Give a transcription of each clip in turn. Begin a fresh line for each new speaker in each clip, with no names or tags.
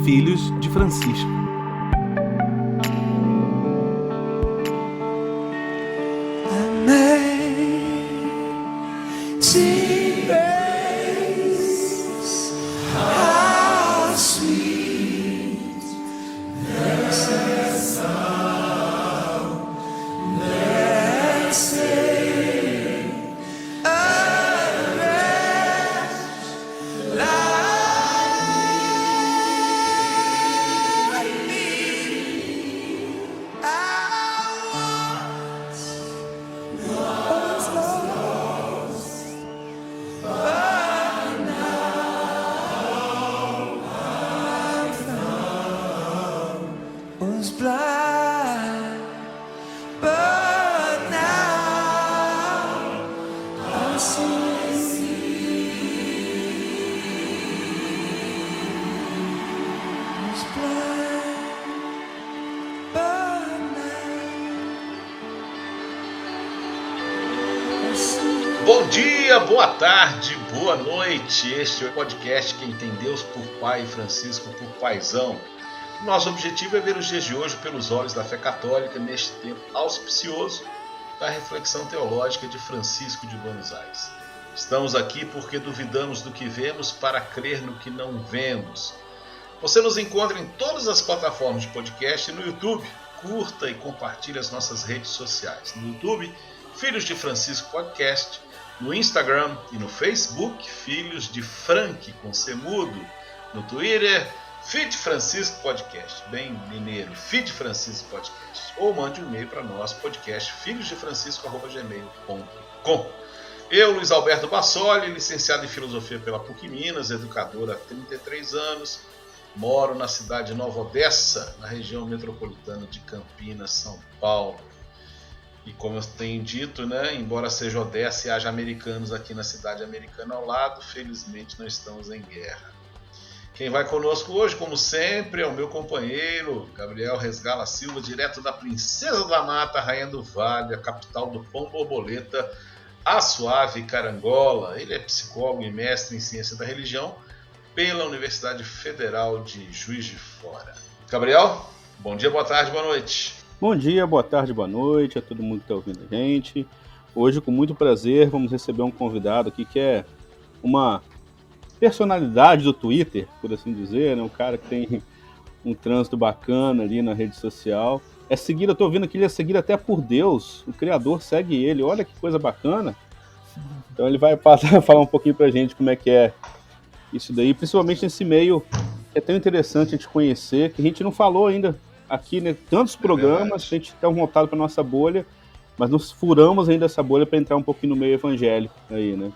Filhos de Francisco.
Bom dia, boa tarde, boa noite. Este é o podcast Quem Tem Deus por Pai e Francisco por Paizão. Nosso objetivo é ver os dias de hoje pelos olhos da fé católica neste tempo auspicioso da reflexão teológica de Francisco de Buenos Aires. Estamos aqui porque duvidamos do que vemos para crer no que não vemos. Você nos encontra em todas as plataformas de podcast e no YouTube. Curta e compartilhe as nossas redes sociais. No YouTube, Filhos de Francisco Podcast. No Instagram e no Facebook, Filhos de Frank, com C mudo. No Twitter, Fit Francisco Podcast, bem mineiro, Fit Francisco Podcast. Ou mande um e-mail para nós, podcast filhosdefrancisco@gmail.com. Eu, Luiz Alberto Bassoli, licenciado em Filosofia pela PUC Minas, educador há 33 anos, moro na cidade de Nova Odessa, na região metropolitana de Campinas, São Paulo. E como eu tenho dito, né, embora seja Odessa e haja americanos aqui na cidade americana ao lado, felizmente não estamos em guerra. Quem vai conosco hoje, como sempre, é o meu companheiro, Gabriel Resgala Silva, direto da Princesa da Mata, Rainha do Vale, a capital do pão borboleta, a suave Carangola. Ele é psicólogo e mestre em ciência da religião pela Universidade Federal de Juiz de Fora. Gabriel, bom dia, boa tarde, boa noite.
Bom dia, boa tarde, boa noite a todo mundo que está ouvindo a gente. Hoje, com muito prazer, vamos receber um convidado aqui que é uma personalidade do Twitter, por assim dizer, né? Um cara que tem um trânsito bacana ali na rede social. É seguido, eu tô vendo que ele é seguido até por Deus, o Criador segue ele, olha que coisa bacana. Então ele vai falar um pouquinho pra gente como é que é isso daí, principalmente nesse meio que é tão interessante a gente conhecer, que a gente não falou ainda aqui, né? Tantos programas, a gente está voltado para nossa bolha, mas nos furamos ainda essa bolha para entrar um pouquinho no meio evangélico aí, né?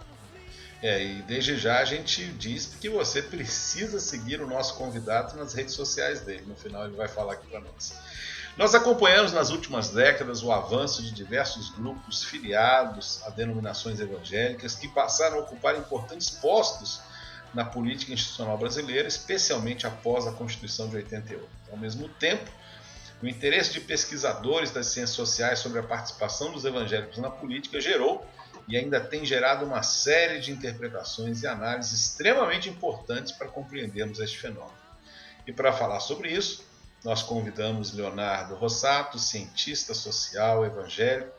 E desde já a gente diz que você precisa seguir o nosso convidado nas redes sociais dele. No final ele vai falar aqui para nós. Nós acompanhamos nas últimas décadas o avanço de diversos grupos filiados a denominações evangélicas que passaram a ocupar importantes postos na política institucional brasileira, especialmente após a Constituição de 88. Ao mesmo tempo, o interesse de pesquisadores das ciências sociais sobre a participação dos evangélicos na política gerou e ainda tem gerado uma série de interpretações e análises extremamente importantes para compreendermos este fenômeno. E para falar sobre isso, nós convidamos Leonardo Rossato, cientista social evangélico.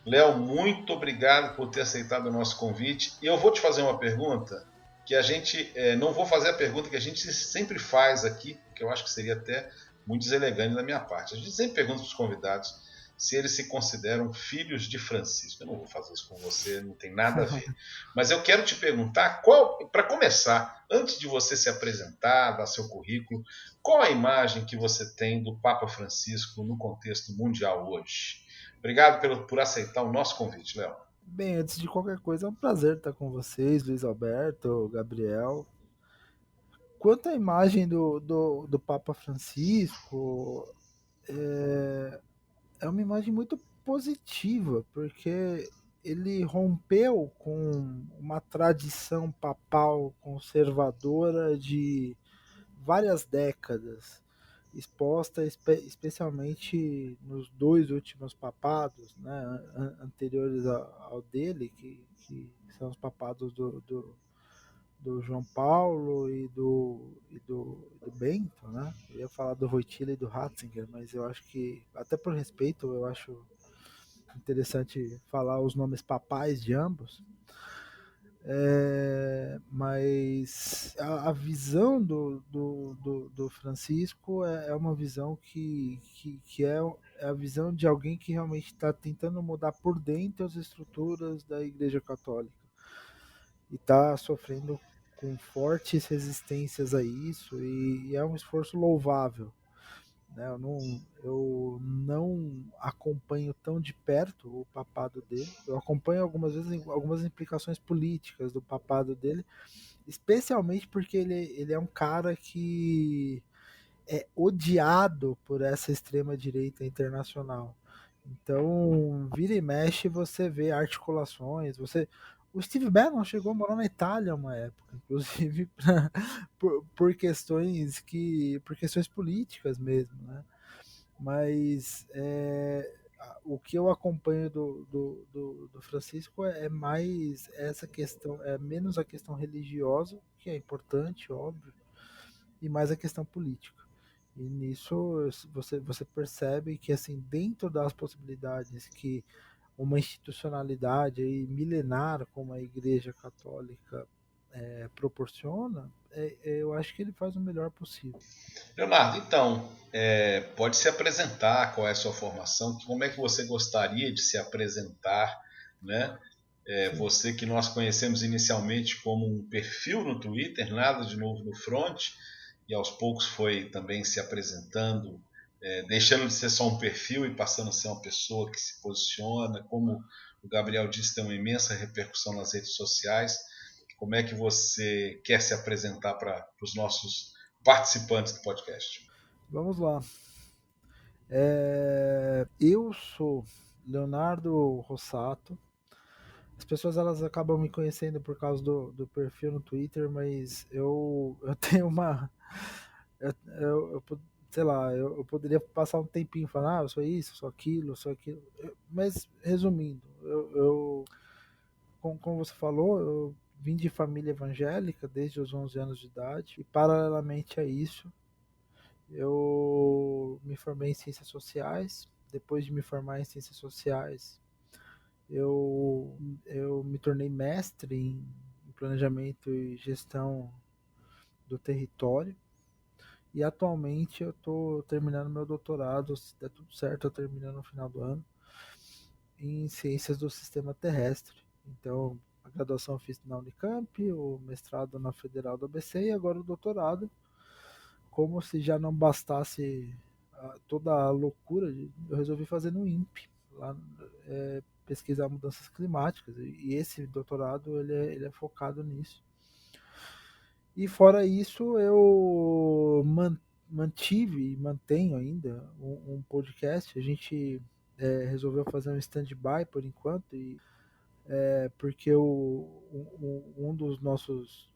Léo, muito obrigado por ter aceitado o nosso convite. E eu vou te fazer uma pergunta que a gente, não vou fazer a pergunta que a gente sempre faz aqui, que eu acho que seria até muito deselegante da minha parte. A gente sempre pergunta para os convidados se eles se consideram filhos de Francisco. Eu não vou fazer isso com você, não tem nada a ver. Mas eu quero te perguntar, para começar, antes de você se apresentar, dar seu currículo, qual a imagem que você tem do Papa Francisco no contexto mundial hoje? Obrigado por aceitar o nosso convite, Léo.
Bem, antes de qualquer coisa, é um prazer estar com vocês, Luiz Alberto, Gabriel. Quanto à imagem do Papa Francisco, é uma imagem muito positiva, porque ele rompeu com uma tradição papal conservadora de várias décadas, exposta especialmente nos dois últimos papados, né, anteriores ao dele, que são os papados do João Paulo e do do Bento, né? Eu ia falar do Wojtyla e do Ratzinger, mas eu acho que, até por respeito, eu acho interessante falar os nomes papais de ambos. Mas a visão do Francisco é uma visão que é a visão de alguém que realmente está tentando mudar por dentro as estruturas da Igreja Católica e está sofrendo com fortes resistências a isso, e é um esforço louvável, né? Eu não acompanho tão de perto o papado dele. Eu acompanho algumas vezes algumas implicações políticas do papado dele, especialmente porque ele é um cara que é odiado por essa extrema direita internacional. Então, vira e mexe, você vê articulações, o Steve Bannon chegou a morar na Itália uma época, inclusive por questões políticas mesmo, né? Mas o que eu acompanho do Francisco é mais essa questão, é menos a questão religiosa, que é importante, óbvio, e mais a questão política. E nisso você percebe que, assim, dentro das possibilidades que uma institucionalidade aí milenar como a Igreja Católica proporciona, eu acho que ele faz o melhor possível.
Leonardo, então, pode se apresentar, qual é a sua formação, como é que você gostaria de se apresentar, né? Você que nós conhecemos inicialmente como um perfil no Twitter, nada de novo no front, e aos poucos foi também se apresentando, deixando de ser só um perfil e passando a ser uma pessoa que se posiciona, como o Gabriel disse, tem uma imensa repercussão nas redes sociais. Como é que você quer se apresentar para os nossos participantes do podcast?
Vamos lá. Eu sou Leonardo Rossato. As pessoas elas acabam me conhecendo por causa do perfil no Twitter, mas eu tenho uma. Sei lá, eu poderia passar um tempinho falando, eu sou isso, sou aquilo, sou aquilo. Mas, resumindo, como você falou, eu vim de família evangélica desde os 11 anos de idade, e paralelamente a isso, eu me formei em ciências sociais. Depois de me formar em ciências sociais, eu me tornei mestre em planejamento e gestão do território. E atualmente eu estou terminando meu doutorado, se der tudo certo, eu termino no final do ano, em ciências do sistema terrestre. Então, a graduação eu fiz na Unicamp, o mestrado na Federal do ABC e agora o doutorado. Como se já não bastasse toda a loucura, eu resolvi fazer no INPE, lá, pesquisar mudanças climáticas. E esse doutorado ele é focado nisso. E fora isso, eu mantive e mantenho ainda um podcast. A gente resolveu fazer um stand-by por enquanto, porque um dos nossos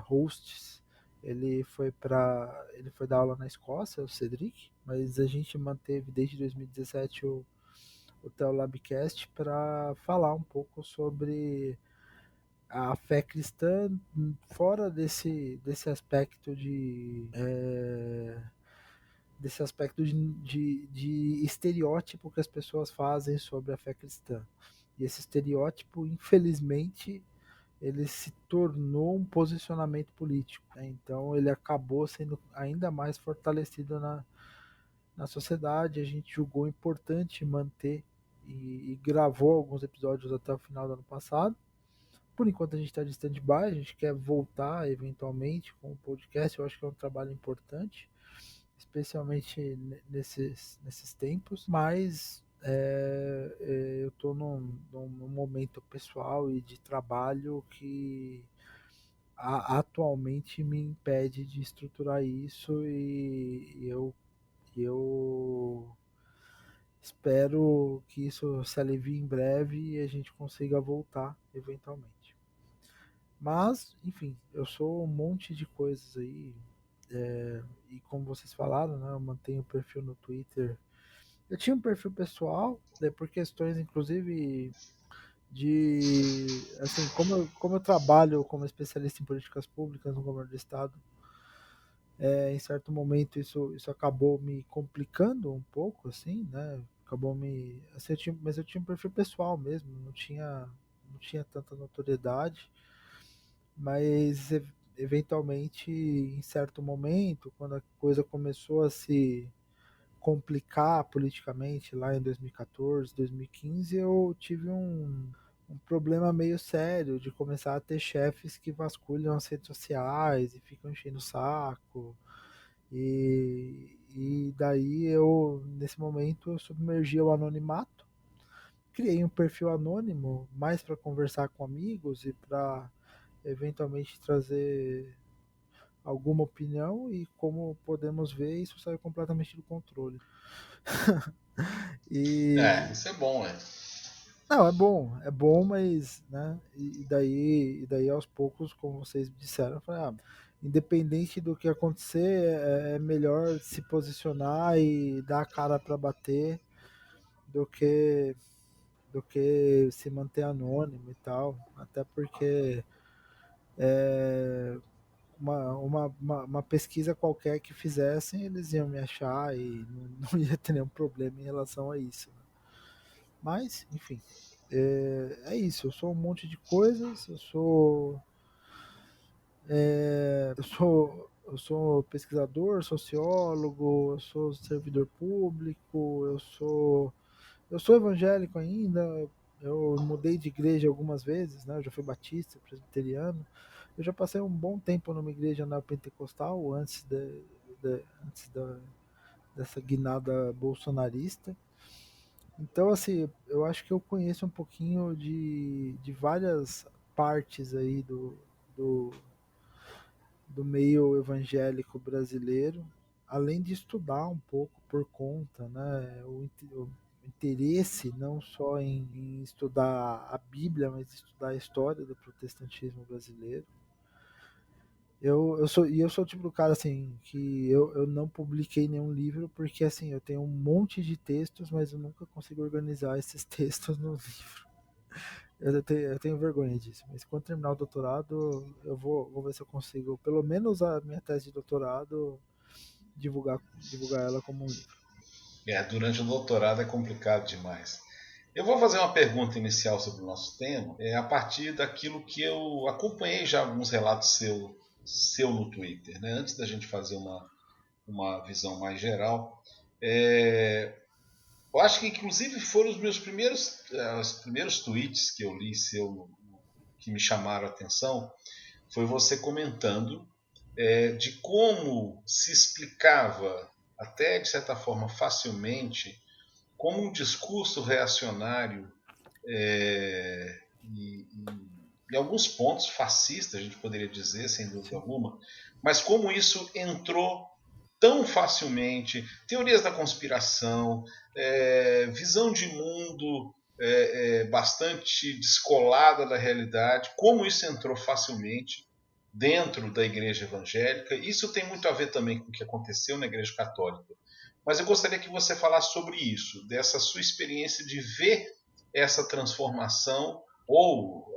hosts ele foi dar aula na Escócia, o Cedric, mas a gente manteve desde 2017 o Teolabcast para falar um pouco sobre a fé cristã fora desse aspecto desse aspecto de estereótipo que as pessoas fazem sobre a fé cristã. E esse estereótipo, infelizmente, ele se tornou um posicionamento político, né? Então ele acabou sendo ainda mais fortalecido na sociedade. A gente julgou importante manter e gravou alguns episódios até o final do ano passado. Por enquanto a gente está de stand-by, a gente quer voltar eventualmente com o podcast. Eu acho que é um trabalho importante, especialmente nesses tempos, mas eu estou num momento pessoal e de trabalho que atualmente me impede de estruturar isso, e eu espero que isso se alivie em breve e a gente consiga voltar eventualmente. Mas, enfim, eu sou um monte de coisas aí. E como vocês falaram, né, eu mantenho o perfil no Twitter. Eu tinha um perfil pessoal, por questões, inclusive, assim, como eu trabalho como especialista em políticas públicas no governo do estado, em certo momento isso acabou me complicando um pouco, assim, né? Acabou me, assim, mas eu tinha um perfil pessoal mesmo, não tinha tanta notoriedade, mas eventualmente, em certo momento, quando a coisa começou a se complicar politicamente lá em 2014, 2015, eu tive um problema meio sério de começar a ter chefes que vasculham as redes sociais e ficam enchendo o saco. E daí eu, nesse momento, eu submergi ao anonimato, criei um perfil anônimo mais para conversar com amigos e para eventualmente trazer alguma opinião, e como podemos ver, isso saiu completamente do controle. E
Isso é bom, né?
não, é bom, mas, né? E daí aos poucos, como vocês disseram, eu falei, independente do que acontecer, é melhor se posicionar e dar a cara para bater do que se manter anônimo e tal, até porque uma pesquisa qualquer que fizessem, eles iam me achar e não ia ter nenhum problema em relação a isso. Mas, enfim, é isso. Eu sou um monte de coisas. Eu sou pesquisador, sociólogo, eu sou servidor público, eu sou evangélico ainda. Eu mudei de igreja algumas vezes, né? Eu já fui batista, presbiteriano. Eu já passei um bom tempo numa igreja neopentecostal antes dessa guinada bolsonarista. Então, assim, eu acho que eu conheço um pouquinho de várias partes aí do, do meio evangélico brasileiro, além de estudar um pouco por conta, né? O interesse não só em estudar a Bíblia, mas estudar a história do protestantismo brasileiro. Eu sou o tipo do cara assim que eu não publiquei nenhum livro porque assim eu tenho um monte de textos, mas eu nunca consigo organizar esses textos no livro. Eu tenho vergonha disso, mas quando terminar o doutorado, eu vou ver se eu consigo, pelo menos a minha tese de doutorado, divulgar ela como um livro.
Durante o doutorado é complicado demais. Eu vou fazer uma pergunta inicial sobre o nosso tema, a partir daquilo que eu acompanhei já alguns relatos seu no Twitter, né? Antes da gente fazer uma visão mais geral. Eu acho que inclusive foram os primeiros tweets que eu li seu que me chamaram a atenção, foi você comentando de como se explicava, até de certa forma facilmente, como um discurso reacionário em alguns pontos fascista, a gente poderia dizer, sem dúvida
Sim.
alguma, mas como isso entrou tão facilmente, teorias da conspiração, visão de mundo bastante descolada da realidade, como isso entrou facilmente dentro da igreja evangélica. Isso tem muito a ver também com o que aconteceu na igreja católica. Mas eu gostaria que você falasse sobre isso, dessa sua experiência de ver essa transformação ou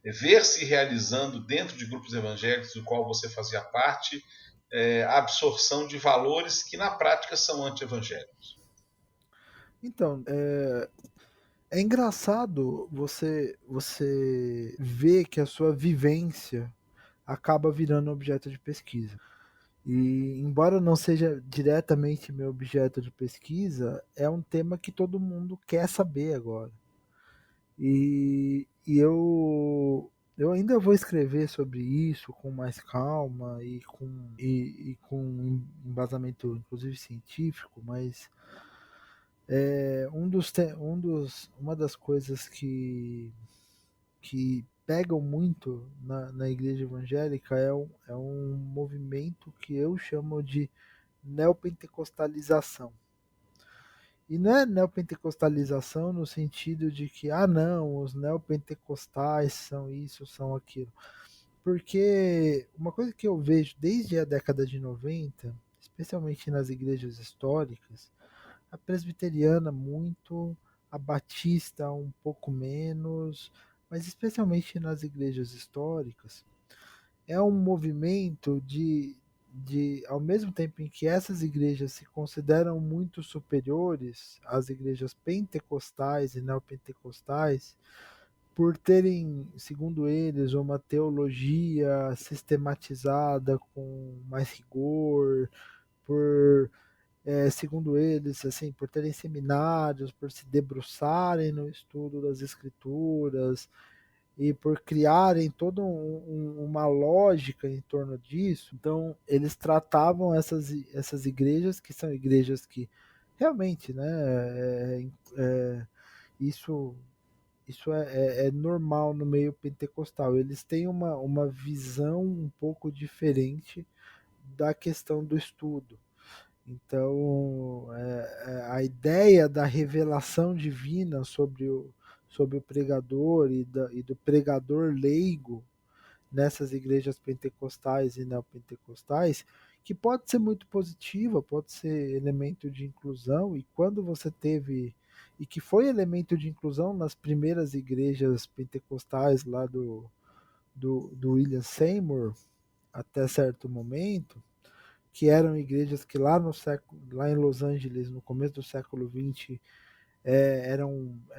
ver se realizando dentro de grupos evangélicos do qual você fazia parte, a absorção de valores que na prática são anti-evangélicos.
Então, é engraçado você ver que a sua vivência acaba virando objeto de pesquisa. E embora não seja diretamente meu objeto de pesquisa, é um tema que todo mundo quer saber agora. E eu ainda vou escrever sobre isso com mais calma e com embasamento, inclusive científico, mas uma das coisas que pegam muito na igreja evangélica é um movimento que eu chamo de neopentecostalização. E não é neopentecostalização no sentido de que, não, os neopentecostais são isso, são aquilo. Porque uma coisa que eu vejo desde a década de 90, especialmente nas igrejas históricas, a presbiteriana muito, a batista um pouco menos, mas especialmente nas igrejas históricas, é um movimento ao mesmo tempo em que essas igrejas se consideram muito superiores às igrejas pentecostais e neopentecostais, por terem, segundo eles, uma teologia sistematizada com mais rigor, por segundo eles, assim, por terem seminários, por se debruçarem no estudo das escrituras e por criarem toda uma lógica em torno disso. Então, eles tratavam essas igrejas, que são igrejas que realmente, né, isso é normal no meio pentecostal. Eles têm uma visão um pouco diferente da questão do estudo. Então, a ideia da revelação divina sobre o pregador e do pregador leigo nessas igrejas pentecostais e neopentecostais, que pode ser muito positiva, pode ser elemento de inclusão, e quando você teve, e que foi elemento de inclusão nas primeiras igrejas pentecostais lá do William Seymour, até certo momento, que eram igrejas que lá em Los Angeles, no começo do século XX,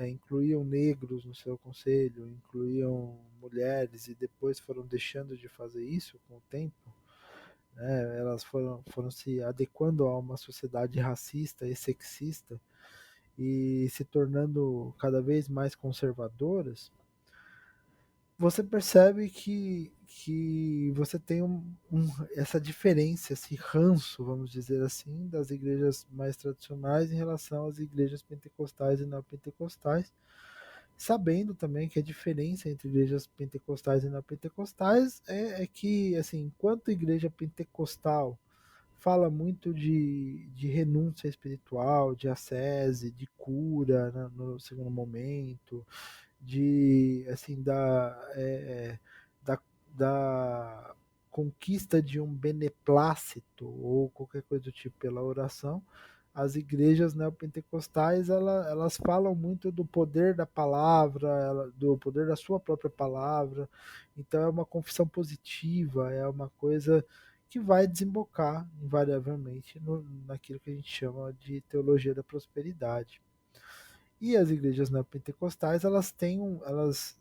incluíam negros no seu conselho, incluíam mulheres, e depois foram deixando de fazer isso com o tempo. Né? Elas foram se adequando a uma sociedade racista e sexista e se tornando cada vez mais conservadoras. Você percebe que você tem essa diferença, esse ranço, vamos dizer assim, das igrejas mais tradicionais em relação às igrejas pentecostais e neopentecostais, sabendo também que a diferença entre igrejas pentecostais e neopentecostais é que, assim, enquanto a igreja pentecostal fala muito de renúncia espiritual, de ascese, de cura, né, no segundo momento, de assim da, da conquista de um beneplácito ou qualquer coisa do tipo pela oração. As igrejas neopentecostais elas falam muito do poder da palavra, do poder da sua própria palavra. Então é uma confissão positiva, é uma coisa que vai desembocar invariavelmente naquilo que a gente chama de teologia da prosperidade. E as igrejas neopentecostais, elas têm elas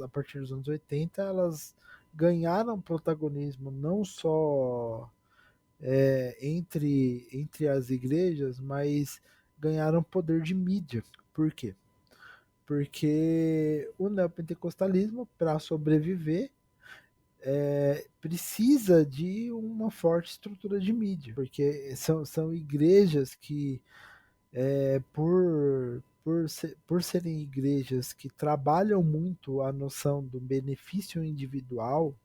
a partir dos anos 80, elas ganharam protagonismo não só entre as igrejas, mas ganharam poder de mídia. Por quê? Porque o neopentecostalismo, para sobreviver, precisa de uma forte estrutura de mídia, porque são igrejas que por serem igrejas que trabalham muito a noção do benefício individual,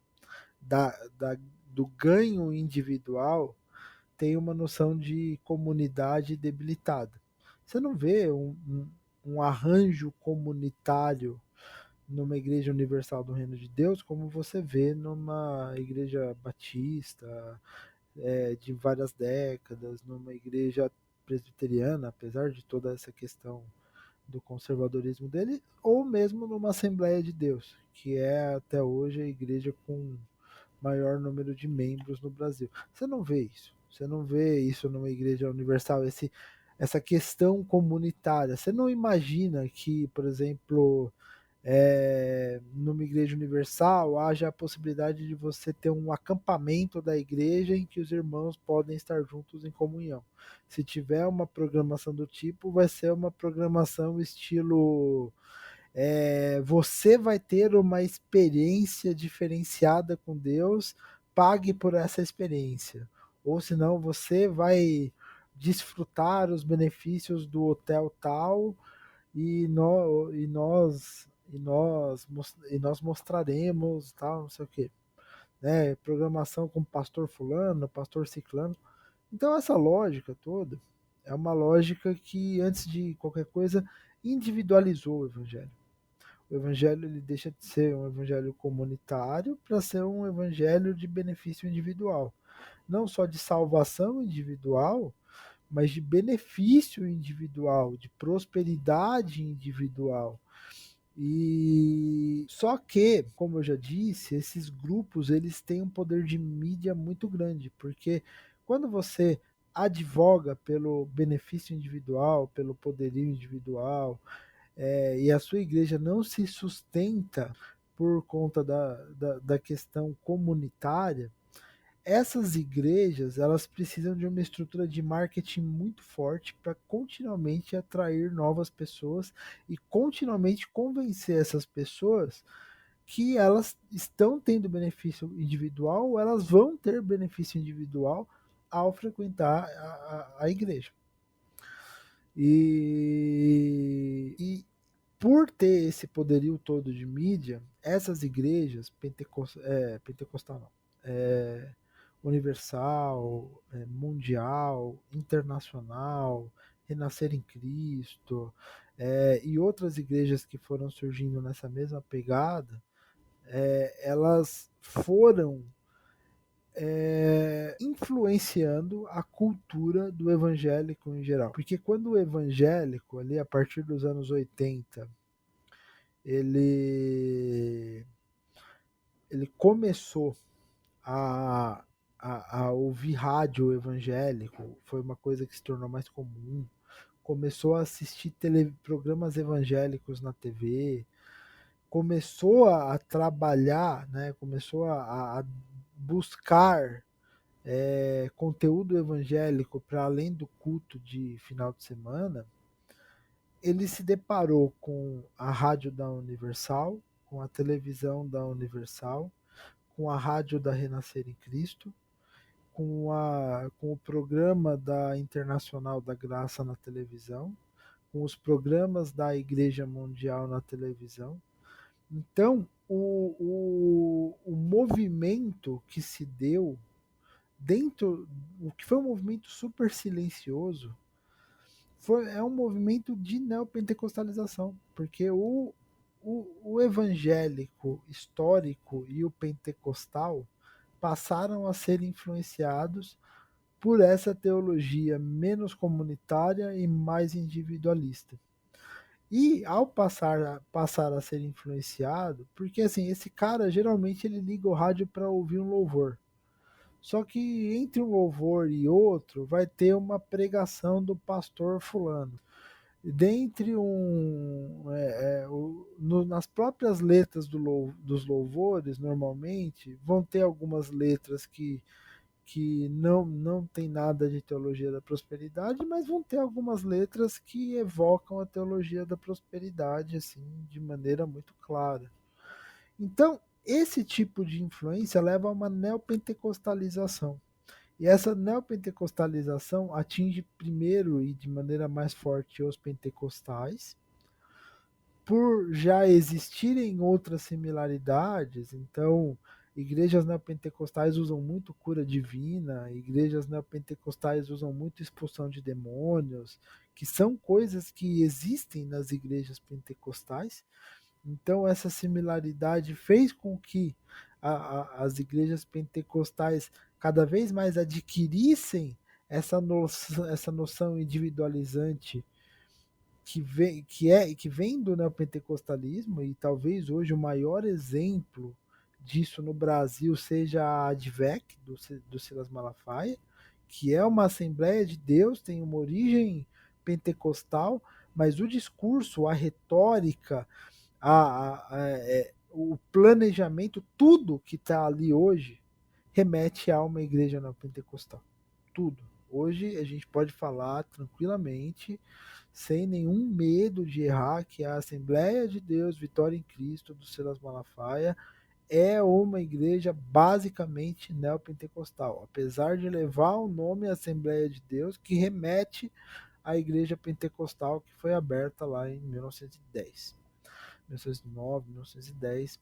do ganho individual, tem uma noção de comunidade debilitada. Você não vê um arranjo comunitário numa igreja universal do Reino de Deus como você vê numa igreja batista, de várias décadas, numa igreja presbiteriana, apesar de toda essa questão do conservadorismo dele, ou mesmo numa Assembleia de Deus, que é até hoje a igreja com maior número de membros no Brasil. Você não vê isso. Você não vê isso numa igreja universal, essa questão comunitária. Você não imagina que, por exemplo, numa igreja universal haja a possibilidade de você ter um acampamento da igreja em que os irmãos podem estar juntos em comunhão. Se tiver uma programação do tipo, vai ser uma programação estilo você vai ter uma experiência diferenciada com Deus, pague por essa experiência. Ou senão você vai desfrutar os benefícios do hotel tal e nós mostraremos tal, não sei o quê. Né? Programação com pastor fulano, pastor ciclano. Então essa lógica toda é uma lógica que, antes de qualquer coisa, individualizou o evangelho. O evangelho ele deixa de ser um evangelho comunitário para ser um evangelho de benefício individual. Não só de salvação individual, mas de benefício individual, de prosperidade individual. E só que, como eu já disse, esses grupos eles têm um poder de mídia muito grande, porque quando você advoga pelo benefício individual, pelo poderio individual, e a sua igreja não se sustenta por conta da questão comunitária, essas igrejas elas precisam de uma estrutura de marketing muito forte para continuamente atrair novas pessoas e continuamente convencer essas pessoas que elas estão tendo benefício individual ou elas vão ter benefício individual ao frequentar a igreja. E por ter esse poderio todo de mídia, essas igrejas, pentecostal não, universal, mundial, internacional, Renascer em Cristo, e outras igrejas que foram surgindo nessa mesma pegada, elas foram influenciando a cultura do evangélico em geral. Porque quando o evangélico, ali a partir dos anos 80, ele começou a, a ouvir rádio evangélico, foi uma coisa que se tornou mais comum. Começou a assistir programas evangélicos na TV, começou a trabalhar, né, começou a buscar conteúdo evangélico para além do culto de final de semana. Ele se deparou com a rádio da Universal, com a televisão da Universal, com a rádio da Renascer em Cristo, com o programa da Internacional da Graça na televisão, com os programas da Igreja Mundial na televisão. Então, o movimento que se deu dentro, o que foi um movimento super silencioso, é um movimento de neopentecostalização, porque o evangélico histórico e o pentecostal passaram a ser influenciados por essa teologia menos comunitária e mais individualista. E ao passar a ser influenciado, porque assim, esse cara geralmente ele liga o rádio para ouvir um louvor. Só que entre um louvor e outro vai ter uma pregação do pastor fulano. Dentre nas próprias letras dos louvores, normalmente, vão ter algumas letras que não tem nada de teologia da prosperidade, mas vão ter algumas letras que evocam a teologia da prosperidade assim de maneira muito clara. Então, esse tipo de influência leva a uma neopentecostalização. E essa neopentecostalização atinge primeiro e de maneira mais forte os pentecostais, por já existirem outras similaridades. Então, igrejas neopentecostais usam muito cura divina, igrejas neopentecostais usam muito expulsão de demônios, que são coisas que existem nas igrejas pentecostais. Então, essa similaridade fez com que as igrejas pentecostais cada vez mais adquirissem essa noção individualizante que vem do neopentecostalismo, e talvez hoje o maior exemplo disso no Brasil seja a ADVEC, do Silas Malafaia, que é uma Assembleia de Deus, tem uma origem pentecostal, mas o discurso, a retórica, o planejamento, tudo que está ali hoje remete a uma igreja neopentecostal. Tudo. Hoje a gente pode falar tranquilamente, sem nenhum medo de errar, que a Assembleia de Deus Vitória em Cristo do Silas Malafaia é uma igreja basicamente neopentecostal, apesar de levar o nome Assembleia de Deus, que remete à igreja pentecostal que foi aberta lá em 1910. 1909, 1910,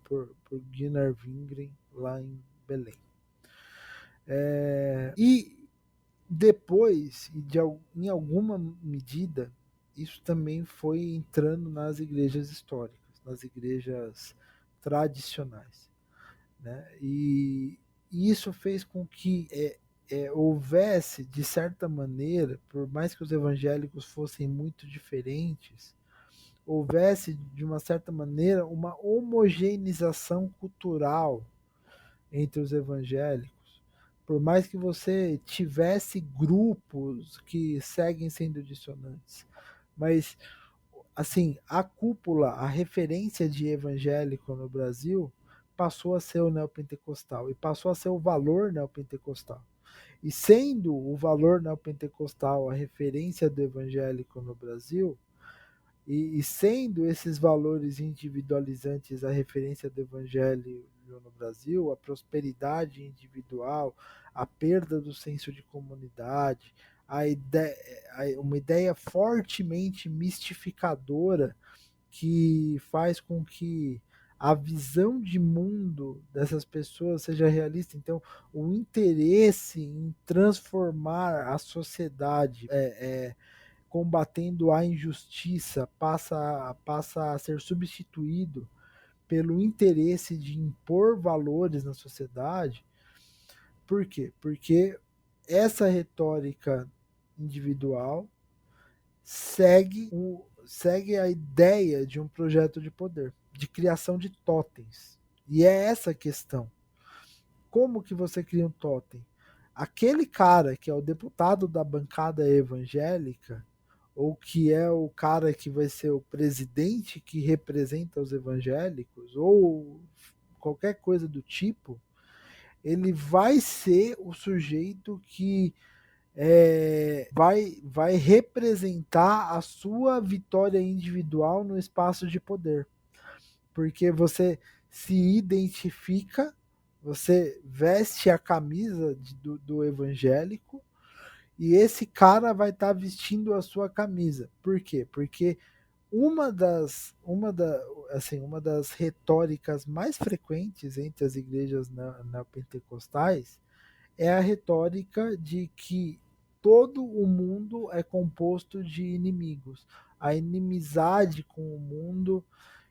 por Gunnar Wingren, lá em Belém. E depois, em alguma medida, isso também foi entrando nas igrejas históricas, nas igrejas tradicionais. Né? E isso fez com que houvesse, de certa maneira, por mais que os evangélicos fossem muito diferentes, houvesse, de uma certa maneira, uma homogeneização cultural entre os evangélicos. Por mais que você tivesse grupos que seguem sendo dissonantes. Mas, assim, a cúpula, a referência de evangélico no Brasil passou a ser o neopentecostal e passou a ser o valor neopentecostal. E sendo o valor neopentecostal a referência do evangélico no Brasil, e sendo esses valores individualizantes a referência do evangelho no Brasil, a prosperidade individual, a perda do senso de comunidade, uma ideia fortemente mistificadora que faz com que a visão de mundo dessas pessoas seja realista. Então, o interesse em transformar a sociedade combatendo a injustiça passa a ser substituído pelo interesse de impor valores na sociedade. Por quê? Porque essa retórica individual segue a ideia de um projeto de poder, de criação de totens. E é essa a questão. Como que você cria um totem? Aquele cara que é o deputado da bancada evangélica, ou que é o cara que vai ser o presidente que representa os evangélicos, ou qualquer coisa do tipo, ele vai ser o sujeito que vai representar a sua vitória individual no espaço de poder. Porque você se identifica, você veste a camisa do evangélico, e esse cara vai estar vestindo a sua camisa. Por quê? Porque uma das retóricas mais frequentes entre as igrejas neopentecostais é a retórica de que todo o mundo é composto de inimigos. A inimizade com o mundo,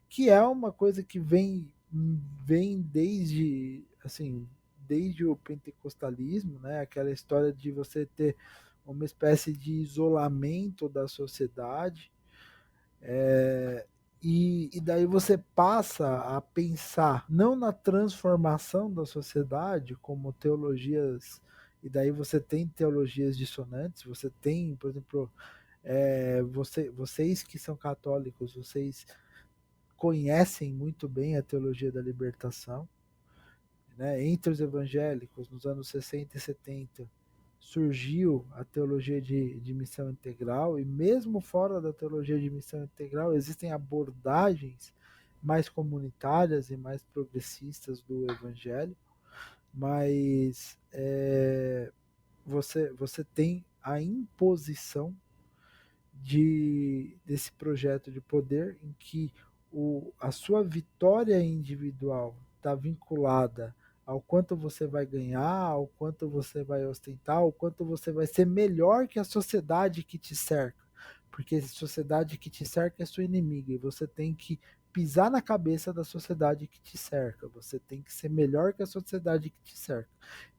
que é uma coisa que vem desde o pentecostalismo, né? Aquela história de você ter uma espécie de isolamento da sociedade. E daí você passa a pensar não na transformação da sociedade como teologias, e daí você tem teologias dissonantes, você tem, por exemplo, vocês que são católicos, vocês conhecem muito bem a teologia da libertação, né? Entre os evangélicos, nos anos 60 e 70, surgiu a teologia de missão integral, e mesmo fora da teologia de missão integral, existem abordagens mais comunitárias e mais progressistas do evangelho, mas você tem a imposição desse projeto de poder em que a sua vitória individual está vinculada ao quanto você vai ganhar, ao quanto você vai ostentar, ao quanto você vai ser melhor que a sociedade que te cerca. Porque a sociedade que te cerca é sua inimiga e você tem que pisar na cabeça da sociedade que te cerca. Você tem que ser melhor que a sociedade que te cerca.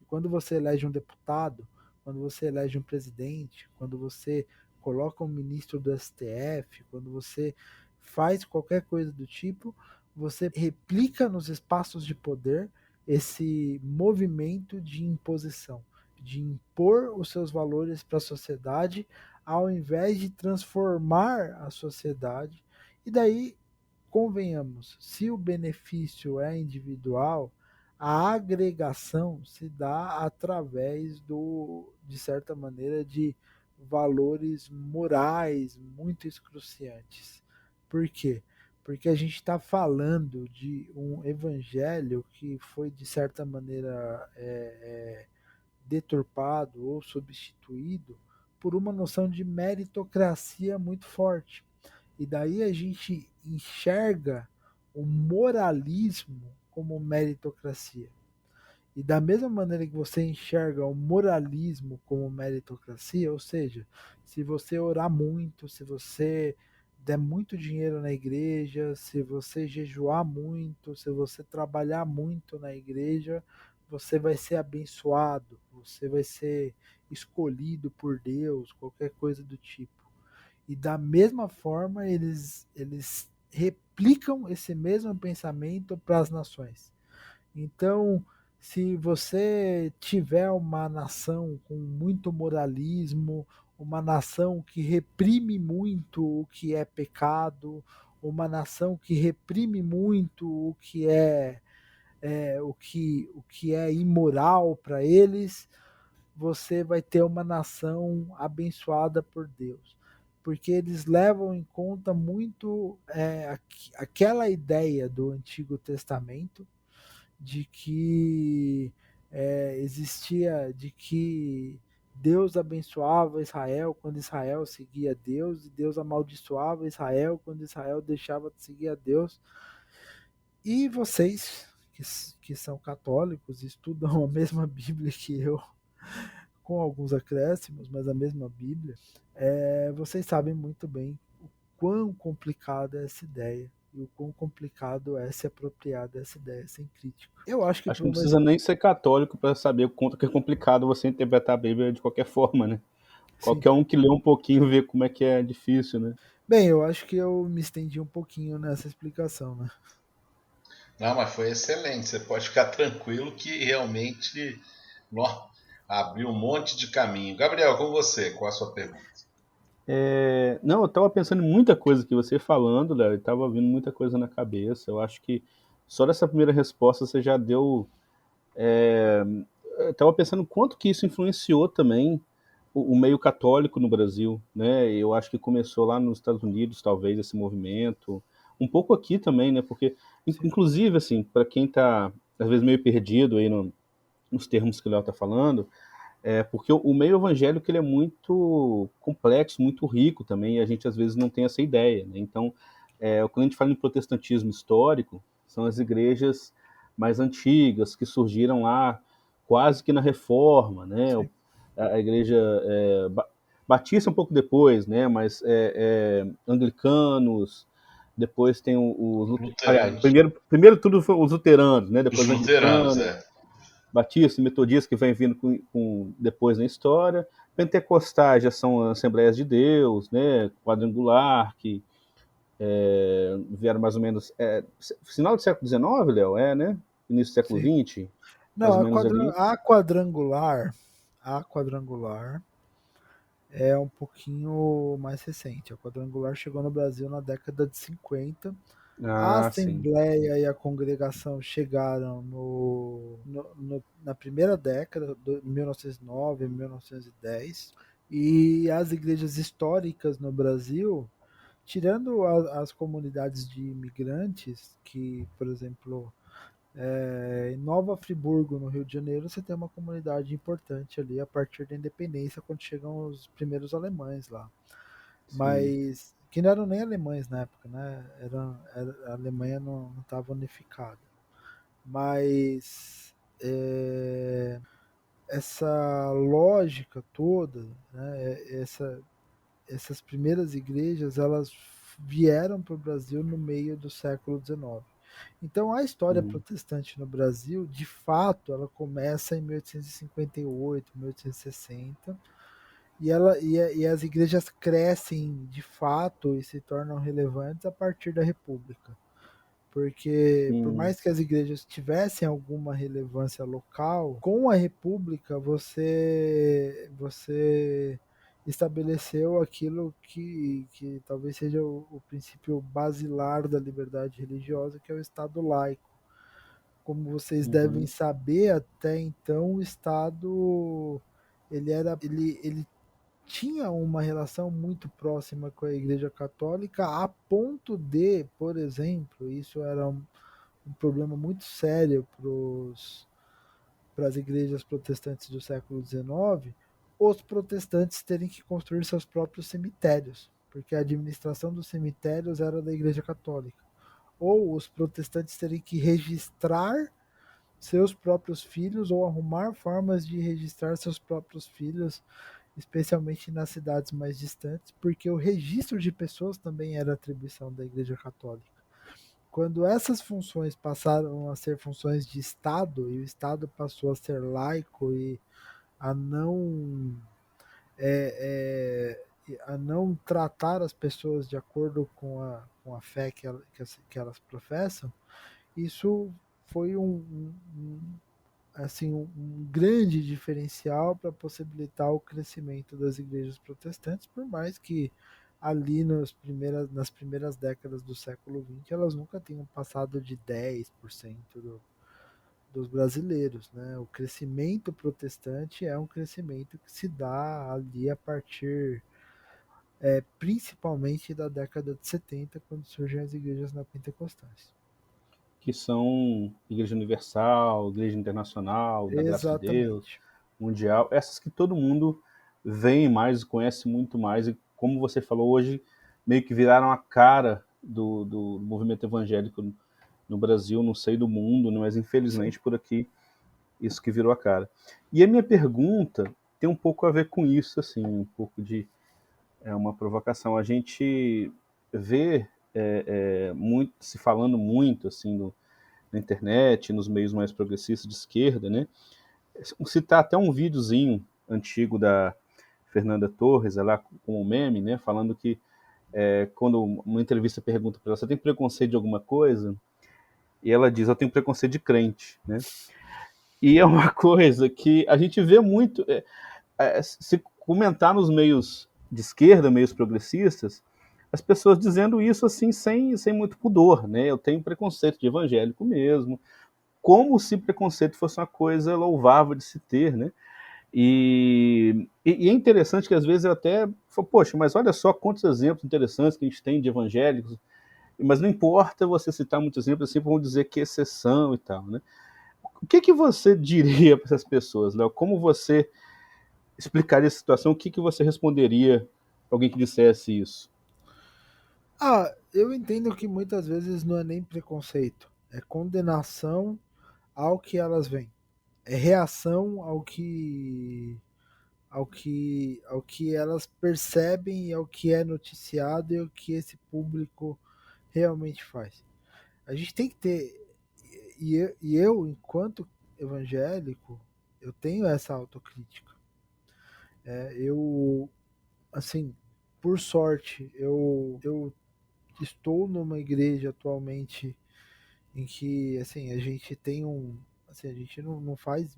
E quando você elege um deputado, quando você elege um presidente, quando você coloca um ministro do STF, quando você faz qualquer coisa do tipo, você replica nos espaços de poder esse movimento de imposição, de impor os seus valores para a sociedade, ao invés de transformar a sociedade. E daí, convenhamos, se o benefício é individual, a agregação se dá através de certa maneira, de valores morais muito excruciantes. Por quê? Porque a gente está falando de um evangelho que foi, de certa maneira, deturpado ou substituído por uma noção de meritocracia muito forte. E daí a gente enxerga o moralismo como meritocracia. E da mesma maneira que você enxerga o moralismo como meritocracia, ou seja, se você orar muito, se você der muito dinheiro na igreja, se você jejuar muito, se você trabalhar muito na igreja, você vai ser abençoado, você vai ser escolhido por Deus, qualquer coisa do tipo. E da mesma forma, eles replicam esse mesmo pensamento para as nações. Então, se você tiver uma nação com muito moralismo, uma nação que reprime muito o que é pecado, uma nação que reprime muito o que é imoral para eles, você vai ter uma nação abençoada por Deus. Porque eles levam em conta muito aquela ideia do Antigo Testamento de que existia, de que Deus abençoava Israel quando Israel seguia Deus, e Deus amaldiçoava Israel quando Israel deixava de seguir a Deus. E vocês, que são católicos, estudam a mesma Bíblia que eu, com alguns acréscimos, mas a mesma Bíblia, vocês sabem muito bem o quão complicada é essa ideia e o quão complicado é se apropriar dessa ideia sem crítica. Eu acho que
Acho
para
que não
uma...
precisa nem ser católico para saber o quanto que é complicado você interpretar a Bíblia de qualquer forma, né?
Sim.
Qualquer um que lê um pouquinho vê como é que é difícil, né?
Bem, eu acho que eu me estendi um pouquinho nessa explicação, né?
Não, mas foi excelente. Você pode ficar tranquilo que realmente nó, abriu um monte de caminho. Gabriel, com você, qual a sua pergunta?
Não, eu estava pensando em muita coisa que você falando, Léo, e estava vindo muita coisa na cabeça. Eu acho que só dessa primeira resposta você já deu. Eu estava pensando quanto que isso influenciou também o meio católico no Brasil, né? Eu acho que começou lá nos Estados Unidos, talvez, esse movimento. Um pouco aqui também, né? Porque,
Sim.
inclusive, assim, para quem está, às vezes, meio perdido aí nos termos que o Léo está falando, porque o meio evangélico ele é muito complexo, muito rico também, e a gente às vezes não tem essa ideia, né? Então, quando a gente fala em protestantismo histórico, são as igrejas mais antigas, que surgiram lá quase que na Reforma, né?
Sim.
A igreja batista um pouco depois, né? Mas anglicanos, depois tem aliás,
Luteranos.
primeiro tudo foi os luteranos, né?
Os
Depois
luteranos,
anglicanos,
é.
batistas e metodistas que vem vindo depois na história. Pentecostais já são Assembleias de Deus, né? Quadrangular, que vieram mais ou menos. Final do século XIX, Léo, né? Início do século
Sim.
XX, mais
Não,
ou menos ali.
a quadrangular é um pouquinho mais recente. A quadrangular chegou no Brasil na década de 50. A
Ah, sim.
Assembleia e a Congregação chegaram na primeira década, 1909, 1910, e as igrejas históricas no Brasil, tirando as comunidades de imigrantes, que, por exemplo, em Nova Friburgo, no Rio de Janeiro, você tem uma comunidade importante ali a partir da independência, quando chegam os primeiros alemães lá.
Sim.
Mas que não eram nem alemães na época, né? A Alemanha não estava unificada. Mas essa lógica toda, né? Essas primeiras igrejas, elas vieram para o Brasil no meio do século XIX. Então, a história
Uhum.
protestante no Brasil, de fato, ela começa em 1858, 1860, e as igrejas crescem de fato e se tornam relevantes a partir da República. Porque, por
Uhum.
mais que as igrejas tivessem alguma relevância local, com a República você estabeleceu aquilo que talvez seja o princípio basilar da liberdade religiosa, que é o Estado laico. Como vocês devem
Uhum.
saber, até então o Estado ele tinha uma relação muito próxima com a Igreja Católica, a ponto de, por exemplo, isso era um problema muito sério para as igrejas protestantes do século XIX, os protestantes terem que construir seus próprios cemitérios, porque a administração dos cemitérios era da Igreja Católica. Ou os protestantes terem que registrar seus próprios filhos ou arrumar formas de registrar seus próprios filhos, especialmente nas cidades mais distantes, porque o registro de pessoas também era atribuição da Igreja Católica. quando essas funções passaram a ser funções de Estado e o Estado passou a ser laico e a não a não tratar as pessoas de acordo com a fé que elas professam, isso foi assim, um grande diferencial para possibilitar o crescimento das igrejas protestantes, por mais que ali nas primeiras décadas do século XX elas nunca tenham passado de 10% dos brasileiros. Né? O crescimento protestante é um crescimento que se dá ali a partir principalmente da década de 70, quando surgem as igrejas neopentecostais.
Que são Igreja Universal, Igreja Internacional, da Graça de Deus,
Exatamente.
Mundial, essas que todo mundo vem mais, conhece muito mais, e como você falou hoje, meio que viraram a cara do movimento evangélico no Brasil, não sei do mundo, né, mas
Sim.
infelizmente por aqui isso que virou a cara. E a minha pergunta tem um pouco a ver com isso, assim, um pouco de uma provocação. A gente vê muito se falando muito assim na internet, nos meios mais progressistas de esquerda, né? Citar até um videozinho antigo da Fernanda Torres, ela com um meme, né? Falando que quando uma entrevista pergunta para ela, você tem preconceito de alguma coisa? E ela diz, eu tenho preconceito de crente, né? E é uma coisa que a gente vê muito, se comentar nos meios de esquerda, meios progressistas, as pessoas dizendo isso assim sem muito pudor, né? Eu tenho preconceito de evangélico mesmo, como se preconceito fosse uma coisa louvável de se ter, né? E é interessante que às vezes eu até falo, poxa, mas olha só quantos exemplos interessantes que a gente tem de evangélicos, mas não importa você citar muitos exemplos, sempre vão dizer que é exceção e tal, né? O que você diria para essas pessoas, Léo? Como você explicaria a situação? O que você responderia para alguém que dissesse isso?
Eu entendo que muitas vezes não é nem preconceito, é condenação ao que elas veem, é reação ao que elas percebem e ao que é noticiado e ao que esse público realmente faz. A gente tem que ter, e eu enquanto evangélico, eu tenho essa autocrítica. Eu, assim, por sorte, eu estou numa igreja atualmente em que assim a gente tem assim, a gente não faz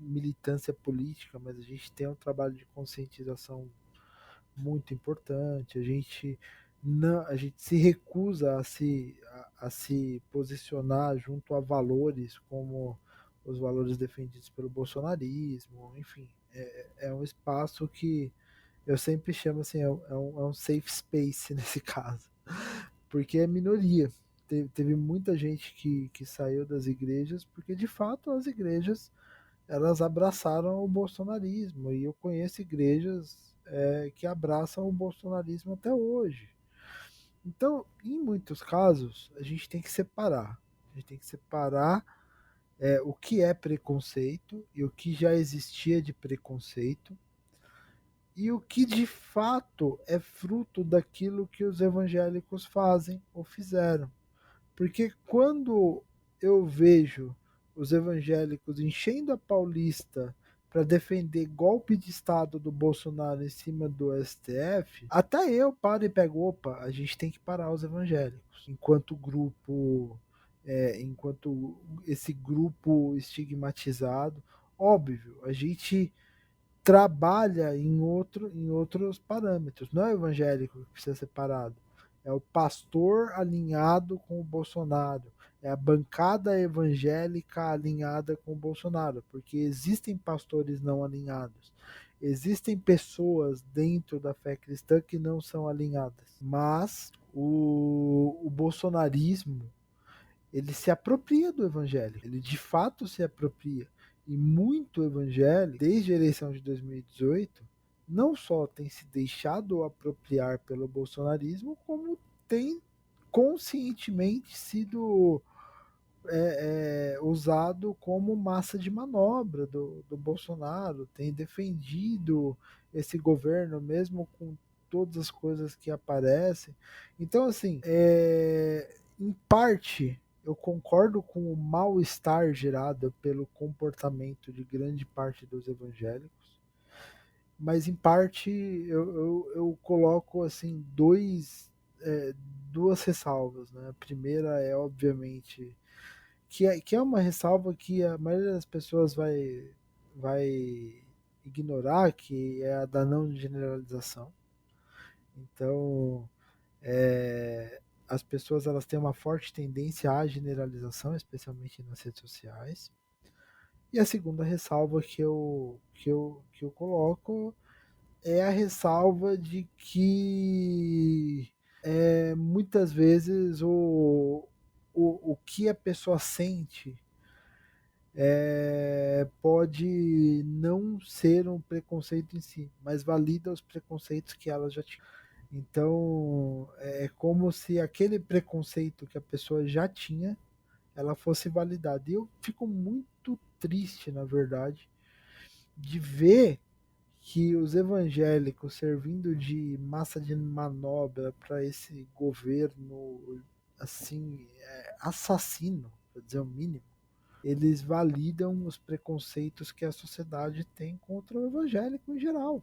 militância política, mas a gente tem um trabalho de conscientização muito importante. A gente se recusa a se posicionar junto a valores como os valores defendidos pelo bolsonarismo, enfim, é um espaço que eu sempre chamo assim, é um safe space nesse caso, porque é minoria. Teve muita gente que saiu das igrejas porque de fato as igrejas elas abraçaram o bolsonarismo e eu conheço igrejas que abraçam o bolsonarismo até hoje. Então, em muitos casos, a gente tem que separar. A gente tem que separar o que é preconceito e o que já existia de preconceito e o que de fato é fruto daquilo que os evangélicos fazem ou fizeram. Porque quando eu vejo os evangélicos enchendo a Paulista para defender golpe de Estado do Bolsonaro em cima do STF, até eu paro e pego, opa, a gente tem que parar os evangélicos. Enquanto grupo, enquanto esse grupo estigmatizado, óbvio, a gente trabalha em outros parâmetros. Não é o evangélico que precisa ser parado. É o pastor alinhado com o Bolsonaro. É a bancada evangélica alinhada com o Bolsonaro. Porque existem pastores não alinhados. Existem pessoas dentro da fé cristã que não são alinhadas. Mas o bolsonarismo ele se apropria do evangelho, ele de fato se apropria. E muito evangélico, desde a eleição de 2018, não só tem se deixado apropriar pelo bolsonarismo, como tem conscientemente sido usado como massa de manobra do Bolsonaro, tem defendido esse governo, mesmo com todas as coisas que aparecem. Então, assim, em parte, eu concordo com o mal-estar gerado pelo comportamento de grande parte dos evangélicos, mas em parte eu coloco assim é, duas ressalvas. Né? A primeira é, obviamente, que é uma ressalva que a maioria das pessoas vai ignorar, que é a da não generalização. Então, as pessoas elas têm uma forte tendência à generalização, especialmente nas redes sociais. E a segunda ressalva que eu coloco é a ressalva de que muitas vezes o que a pessoa sente pode não ser um preconceito em si, mas valida os preconceitos que ela já tinha. Então, é como se aquele preconceito que a pessoa já tinha, ela fosse validada. E eu fico muito triste, na verdade, de ver que os evangélicos servindo de massa de manobra para esse governo assim assassino, para dizer o mínimo, eles validam os preconceitos que a sociedade tem contra o evangélico em geral.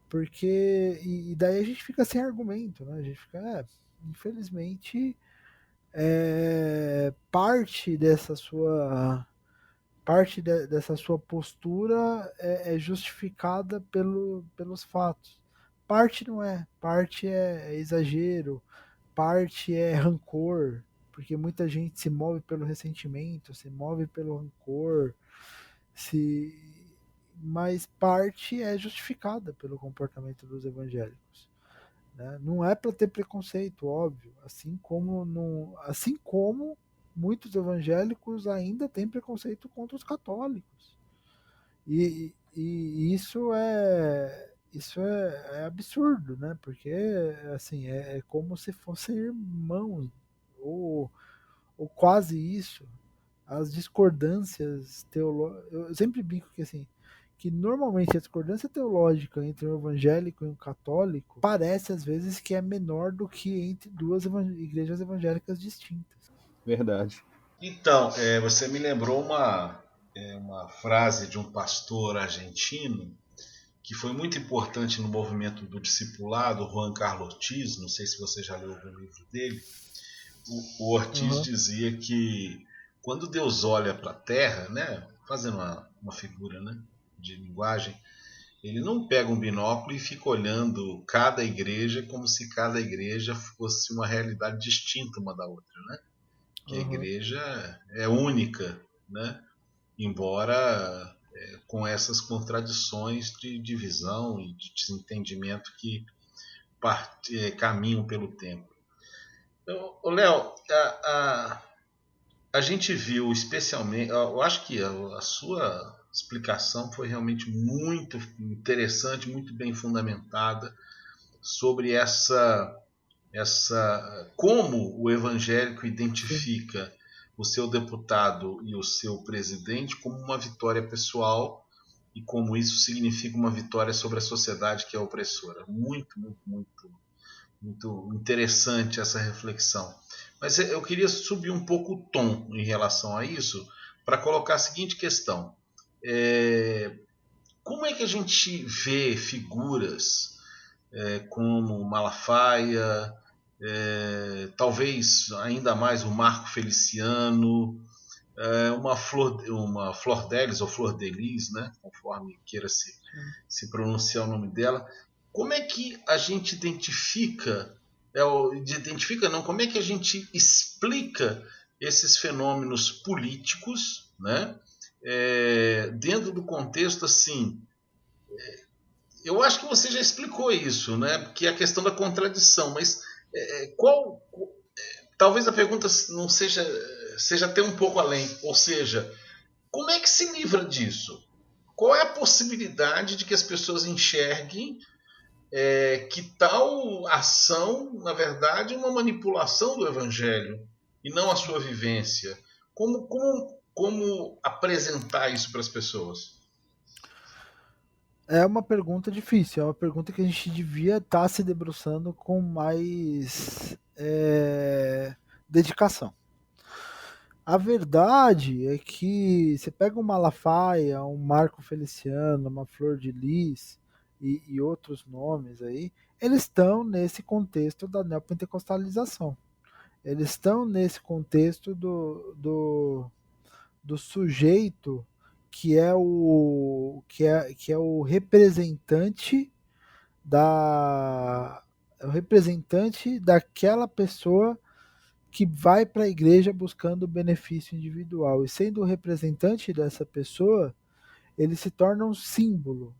Porque. E daí a gente fica sem argumento, né? A gente fica. Infelizmente, parte dessa sua. Dessa sua postura é justificada pelos fatos. Parte não é. Parte é exagero. Parte é rancor. Porque muita gente se move pelo ressentimento, se move pelo rancor, se mas parte é justificada pelo comportamento dos evangélicos. Né? Não é para ter preconceito, óbvio, assim como muitos evangélicos ainda têm preconceito contra os católicos. E isso é absurdo, né? Porque assim é como se fossem irmãos ou quase isso. As discordâncias teológicas. Eu sempre brinco que assim, que normalmente a discordância teológica entre um evangélico e um católico parece às vezes que é menor do que entre duas igrejas evangélicas distintas.
Verdade. Então, você me lembrou uma frase de um pastor argentino que foi muito importante no movimento do discipulado, Juan Carlos Ortiz. Não sei se você já leu algum livro dele. O Ortiz dizia que quando Deus olha para a Terra, né, fazendo uma figura, né, de linguagem, ele não pega um binóculo e fica olhando cada igreja como se cada igreja fosse uma realidade distinta uma da outra, né? Que a igreja é única, né? Embora com essas contradições de divisão e de desentendimento que caminham pelo tempo. Então, Léo, a gente viu especialmente, eu acho que a sua explicação foi realmente muito interessante, muito bem fundamentada sobre como o evangélico identifica o seu deputado e o seu presidente como uma vitória pessoal e como isso significa uma vitória sobre a sociedade que é opressora. Muito, muito, muito, muito interessante essa reflexão. Mas eu queria subir um pouco o tom em relação a isso para colocar a seguinte questão. Como é que a gente vê figuras como Malafaia, talvez ainda mais o Marco Feliciano, uma Flor Delis ou Flor Delis, né, conforme queira se pronunciar o nome dela. Como é que a gente identifica, como é que a gente explica esses fenômenos políticos, né, dentro do contexto assim. Eu acho que você já explicou isso, né, que é a questão da contradição, mas talvez a pergunta não seja até um pouco além, ou seja, como é que se livra disso? Qual é a possibilidade de que as pessoas enxerguem que tal ação, na verdade, é uma manipulação do evangelho e não a sua vivência? Como apresentar isso para as pessoas?
É uma pergunta difícil, é uma pergunta que a gente devia estar se debruçando com mais dedicação. A verdade é que você pega um Malafaia, um Marco Feliciano, uma Flor de Lis e outros nomes aí, eles estão nesse contexto da neopentecostalização. Eles estão nesse contexto do sujeito que é o representante o representante daquela pessoa que vai para a igreja buscando o benefício individual. E sendo o representante dessa pessoa, ele se torna um símbolo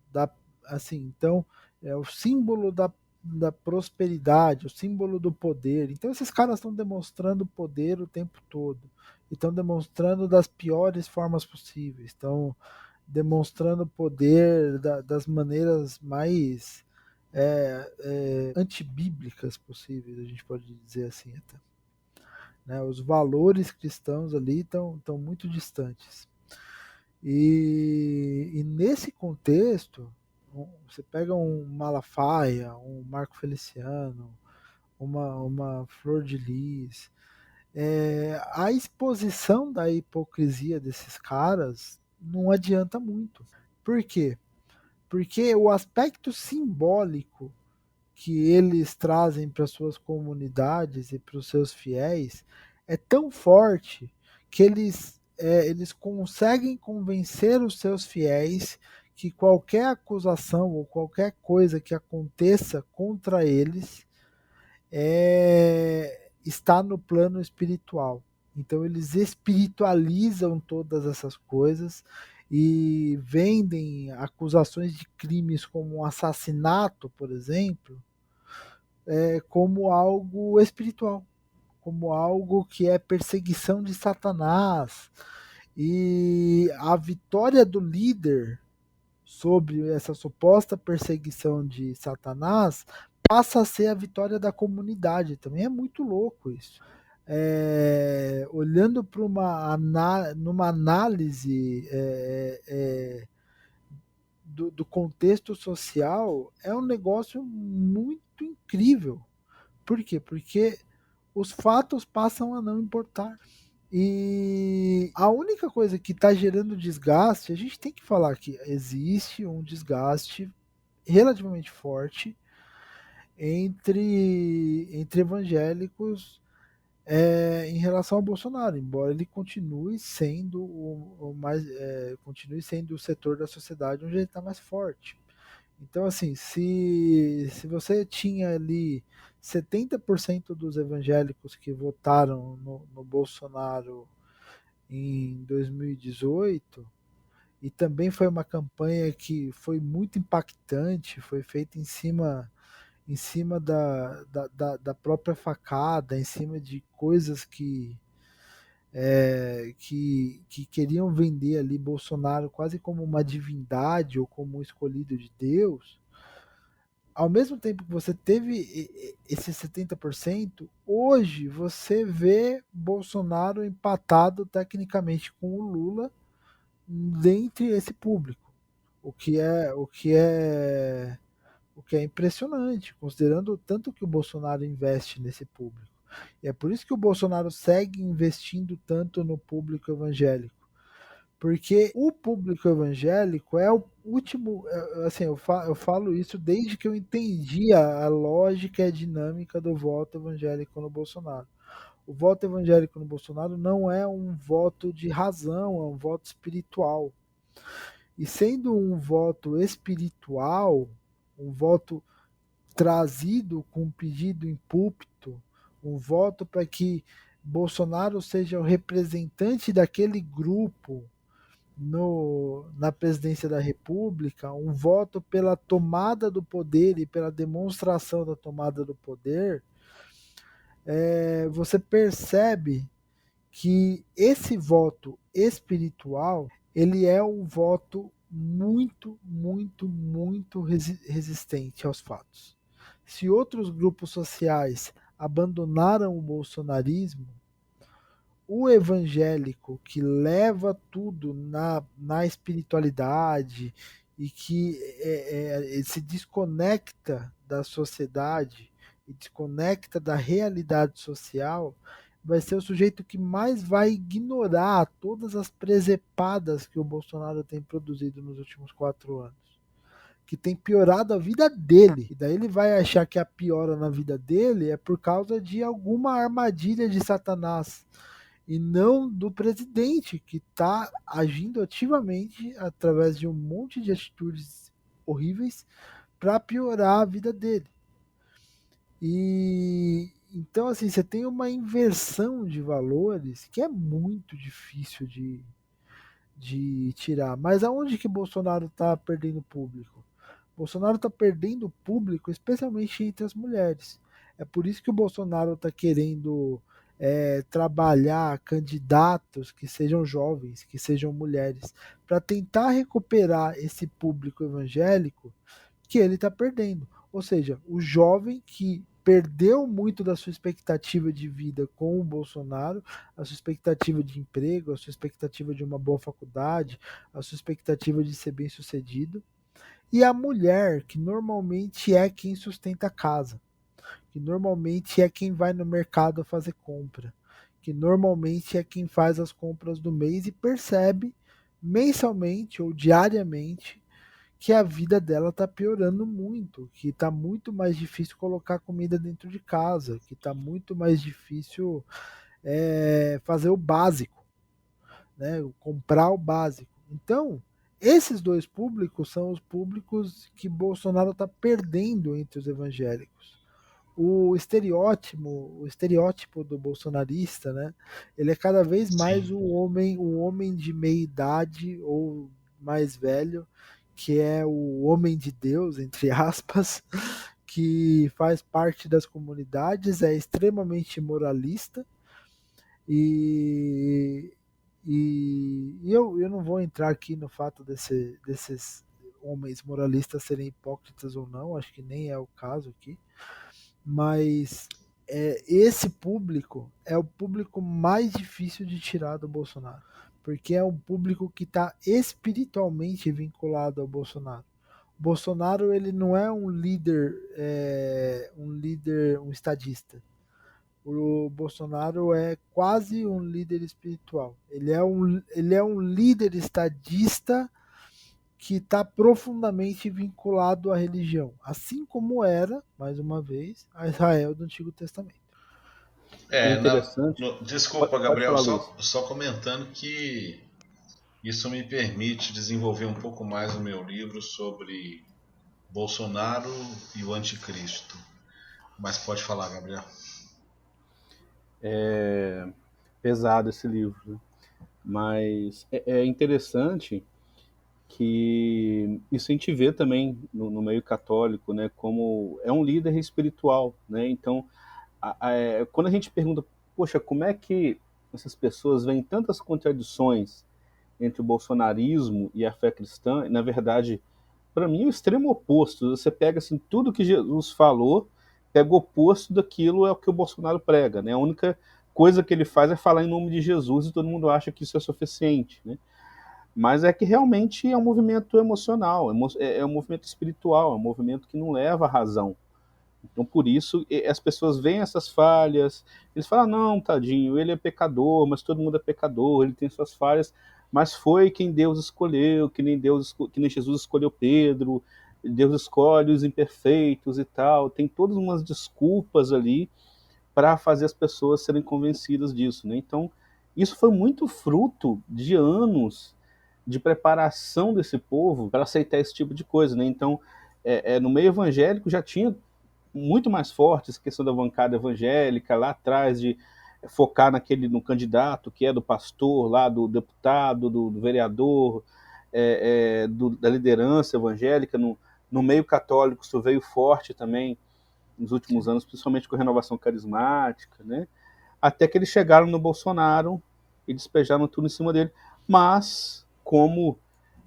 assim, então é o símbolo da prosperidade, o símbolo do poder. Então esses caras estão demonstrando poder o tempo todo. Estão demonstrando das piores formas possíveis. Estão demonstrando poder das maneiras mais antibíblicas possíveis, a gente pode dizer assim até. Né? Os valores cristãos ali estão muito distantes. E nesse contexto, você pega um Malafaia, um Marco Feliciano, uma Flor de Lis, a exposição da hipocrisia desses caras não adianta muito. Por quê? Porque o aspecto simbólico que eles trazem para suas comunidades e para os seus fiéis é tão forte que eles conseguem convencer os seus fiéis que qualquer acusação ou qualquer coisa que aconteça contra eles está no plano espiritual. Então eles espiritualizam todas essas coisas e vendem acusações de crimes como um assassinato, por exemplo, como algo espiritual, como algo que é perseguição de Satanás. E a vitória do líder sobre essa suposta perseguição de Satanás passa a ser a vitória da comunidade. Também é muito louco isso. Olhando para numa análise do contexto social, é um negócio muito incrível. Por quê? Porque os fatos passam a não importar. E a única coisa que está gerando desgaste, a gente tem que falar que existe um desgaste relativamente forte entre evangélicos em relação ao Bolsonaro, embora ele continue sendo continue sendo o setor da sociedade onde ele está mais forte. Então, assim, se você tinha ali 70% dos evangélicos que votaram no Bolsonaro em 2018, e também foi uma campanha que foi muito impactante, foi feita em cima da própria facada, em cima de coisas que queriam vender ali Bolsonaro quase como uma divindade ou como um escolhido de Deus. Ao mesmo tempo que você teve esses 70%, hoje você vê Bolsonaro empatado tecnicamente com o Lula dentre esse público, o que é impressionante, considerando o tanto que o Bolsonaro investe nesse público. E é por isso que o Bolsonaro segue investindo tanto no público evangélico. Porque o público evangélico é o último. Assim, eu falo isso desde que eu entendi a lógica e a dinâmica do voto evangélico no Bolsonaro. O voto evangélico no Bolsonaro não é um voto de razão, é um voto espiritual. E sendo um voto espiritual, um voto trazido com pedido em púlpito, um voto para que Bolsonaro seja o representante daquele grupo na presidência da República, um voto pela tomada do poder e pela demonstração da tomada do poder, você percebe que esse voto espiritual ele é um voto muito, muito, muito resistente aos fatos. Se outros grupos sociais abandonaram o bolsonarismo, o evangélico que leva tudo na espiritualidade e que se desconecta da sociedade e desconecta da realidade social, vai ser o sujeito que mais vai ignorar todas as presepadas que o Bolsonaro tem produzido nos últimos 4 anos, que tem piorado a vida dele. E daí ele vai achar que a piora na vida dele é por causa de alguma armadilha de Satanás, e não do presidente, que está agindo ativamente através de um monte de atitudes horríveis para piorar a vida dele. E então, assim, você tem uma inversão de valores que é muito difícil de tirar. Mas aonde que Bolsonaro está perdendo público? Bolsonaro está perdendo público, especialmente entre as mulheres. É por isso que o Bolsonaro está querendo trabalhar candidatos que sejam jovens, que sejam mulheres, para tentar recuperar esse público evangélico que ele está perdendo. Ou seja, o jovem que perdeu muito da sua expectativa de vida com o Bolsonaro, a sua expectativa de emprego, a sua expectativa de uma boa faculdade, a sua expectativa de ser bem sucedido, e a mulher, que normalmente é quem sustenta a casa, que normalmente é quem vai no mercado fazer compra, que normalmente é quem faz as compras do mês e percebe mensalmente ou diariamente que a vida dela está piorando muito, que está muito mais difícil colocar comida dentro de casa, que está muito mais difícil fazer o básico, né? Comprar o básico. Então, esses dois públicos são os públicos que Bolsonaro está perdendo entre os evangélicos. O estereótipo do bolsonarista, né? Ele é cada vez mais
Sim.
o homem de meia idade ou mais velho, que é o homem de Deus, entre aspas, que faz parte das comunidades, é extremamente moralista e, eu não vou entrar aqui no fato desses homens moralistas serem hipócritas ou não, acho que nem é o caso aqui, mas esse público é o público mais difícil de tirar do Bolsonaro, porque é um público que está espiritualmente vinculado ao Bolsonaro. Bolsonaro ele não é um estadista. O Bolsonaro é quase um líder espiritual. Ele é um líder estadista que está profundamente vinculado à religião, assim como era, mais uma vez, a Israel do Antigo Testamento.
É interessante.
Desculpa,
Pode
Gabriel,
falar, Luiz.
só comentando que isso me permite desenvolver um pouco mais o meu livro sobre Bolsonaro e o Anticristo. Mas pode falar, Gabriel.
É pesado esse livro, né? Mas é interessante que isso a gente vê também no meio católico, né? Como é um líder espiritual, né? Então, quando a gente pergunta, poxa, como é que essas pessoas veem tantas contradições entre o bolsonarismo e a fé cristã? Na verdade, para mim, é o extremo oposto. Você pega assim, tudo que Jesus falou, pega o oposto daquilo é o que o Bolsonaro prega, né? A única coisa que ele faz é falar em nome de Jesus e todo mundo acha que isso é suficiente, né? Mas é que realmente é um movimento emocional, é um movimento espiritual, é um movimento que não leva à razão. Então, por isso, as pessoas veem essas falhas, eles falam, não, tadinho, ele é pecador, mas todo mundo é pecador, ele tem suas falhas, mas foi quem Deus escolheu, que nem Jesus escolheu Pedro, Deus escolhe os imperfeitos e tal, tem todas umas desculpas ali para fazer as pessoas serem convencidas disso, né? Então, isso foi muito fruto de anos de preparação desse povo para aceitar esse tipo de coisa, né? Então, no meio evangélico já tinha muito mais forte essa questão da bancada evangélica lá atrás, de focar no candidato que é do pastor, lá do deputado, do vereador, da liderança evangélica. No meio católico isso veio forte também nos últimos anos, principalmente com a renovação carismática, né? Até que eles chegaram no Bolsonaro e despejaram tudo em cima dele. Mas, como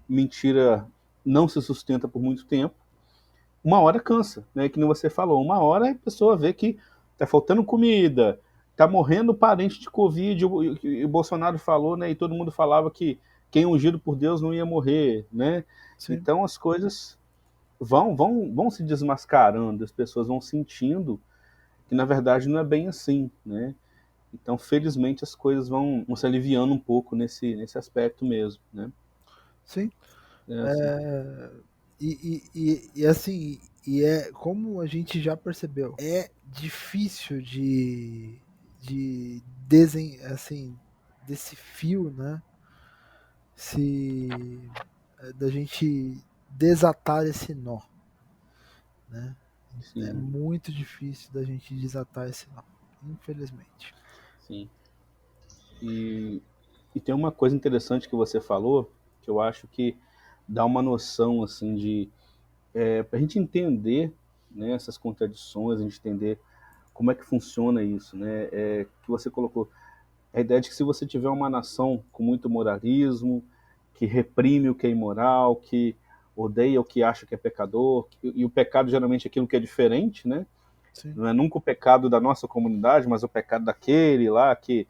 mentira não se sustenta por muito tempo, uma hora cansa, né? Que nem você falou, uma hora a pessoa vê que tá faltando comida, tá morrendo parente de Covid, e o Bolsonaro falou, né? E todo mundo falava que quem ungido por Deus não ia morrer, né?
Sim.
Então as coisas vão se desmascarando, as pessoas vão sentindo que na verdade não é bem assim, né? Então, felizmente, as coisas vão se aliviando um pouco nesse aspecto mesmo, né?
Sim.
Assim,
E assim, como a gente já percebeu, é difícil de assim, desse fio, né? Se da gente desatar esse nó, né? É
sim,
muito difícil da gente desatar esse nó, infelizmente.
sim. E, e tem uma coisa interessante que você falou, que eu acho que dá uma noção, assim, de... para a gente entender, né, essas contradições, a gente entender como é que funciona isso, né? Que você colocou a ideia de que se você tiver uma nação com muito moralismo, que reprime o que é imoral, que odeia o que acha que é pecador, e o pecado geralmente é aquilo que é diferente, né?
Sim.
Não é nunca o pecado da nossa comunidade, mas o pecado daquele lá que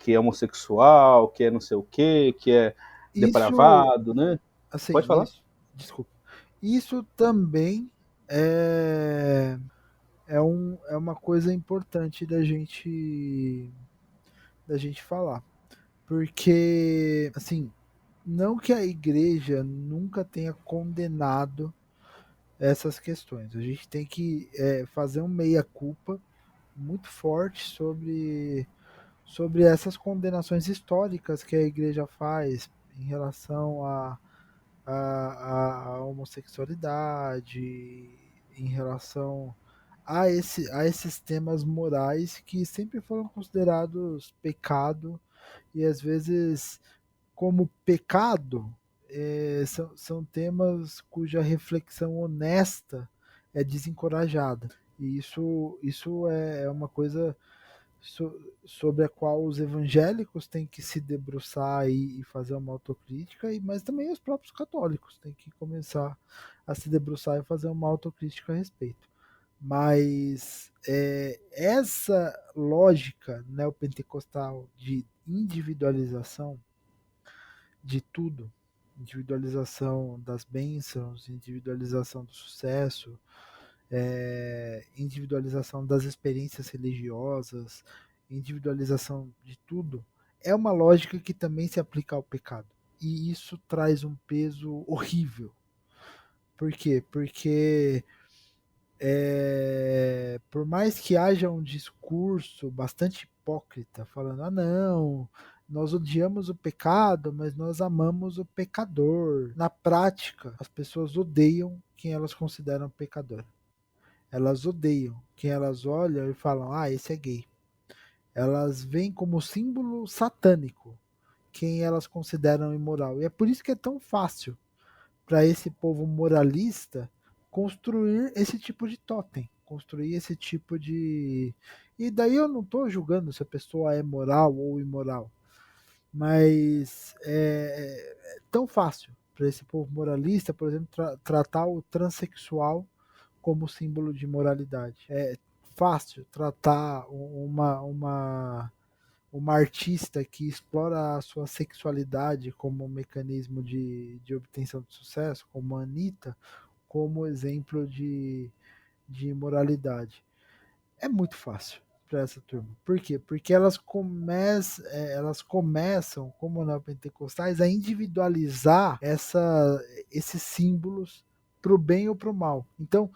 é homossexual, que é não sei o quê, que é
Isso,
depravado, né?
assim,
Pode falar?
desculpa. Isso também é, é uma coisa importante da gente falar. Porque, assim, não que a igreja nunca tenha condenado essas questões. A gente tem que fazer um meia-culpa muito forte sobre essas condenações históricas que a igreja faz em relação à homossexualidade, em relação a esses temas morais que sempre foram considerados pecado e às vezes como pecado são temas cuja reflexão honesta é desencorajada. E isso é uma coisa sobre a qual os evangélicos têm que se debruçar e fazer uma autocrítica, mas também os próprios católicos têm que começar a se debruçar e fazer uma autocrítica a respeito. Mas essa lógica neopentecostal de individualização de tudo, individualização das bênçãos, individualização do sucesso, individualização das experiências religiosas, individualização de tudo, é uma lógica que também se aplica ao pecado. E isso traz um peso horrível. Por quê? Porque por mais que haja um discurso bastante hipócrita, falando, ah não, nós odiamos o pecado, mas nós amamos o pecador. Na prática, as pessoas odeiam quem elas consideram pecador. Elas odeiam quem elas olham e falam, ah, esse é gay. Elas veem como símbolo satânico quem elas consideram imoral. E é por isso que é tão fácil para esse povo moralista construir esse tipo de totem, construir esse tipo de. E daí eu não estou julgando se a pessoa é moral ou imoral, mas é tão fácil para esse povo moralista, por exemplo, tratar o transexual como símbolo de moralidade. É fácil tratar uma artista que explora a sua sexualidade como um mecanismo de obtenção de sucesso, como a Anitta, como exemplo de moralidade. É muito fácil para essa turma. Por quê? Porque elas começam, como neopentecostais, a individualizar esses símbolos para o bem ou para o mal. Então,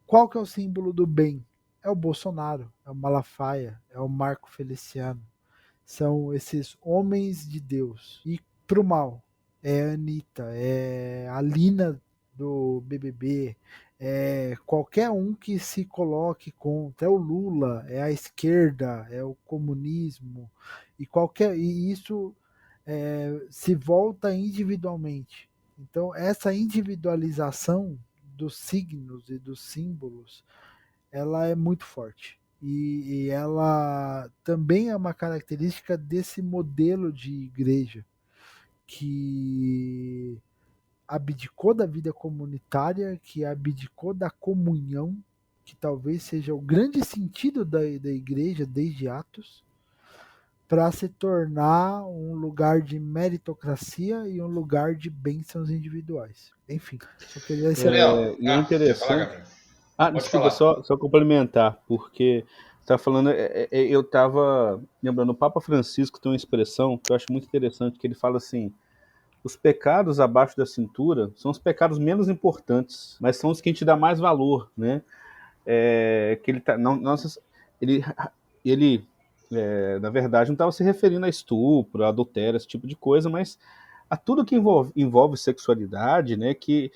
qual que é o símbolo do bem? É o Bolsonaro, é o Malafaia, é o Marco Feliciano. São esses homens de Deus. E pro mal, é a Anitta, é a Lina do BBB, é qualquer um que se coloque contra, é o Lula, é a esquerda, é o comunismo, e isso se volta individualmente. Então, essa individualização dos signos e dos símbolos ela é muito forte. E ela também é uma característica desse modelo de igreja que abdicou da vida comunitária, que abdicou da comunhão, que talvez seja o grande sentido da igreja desde Atos, para se tornar um lugar de meritocracia e um lugar de bênçãos individuais. Enfim, só queria esse.
Leão,
E é
quer falar,
interessante.
Gabriel?
Ah,
Pode
desculpa,
falar.
só complementar, porque Você tá falando, eu estava lembrando, o Papa Francisco tem uma expressão que eu acho muito interessante, que ele fala assim: os pecados abaixo da cintura são os pecados menos importantes, mas são os que a gente dá mais valor, né? Que ele tá, não, nossa, ele, ele na verdade, não estava se referindo a estupro, a adultério, esse tipo de coisa, mas a tudo que envolve sexualidade, né? Que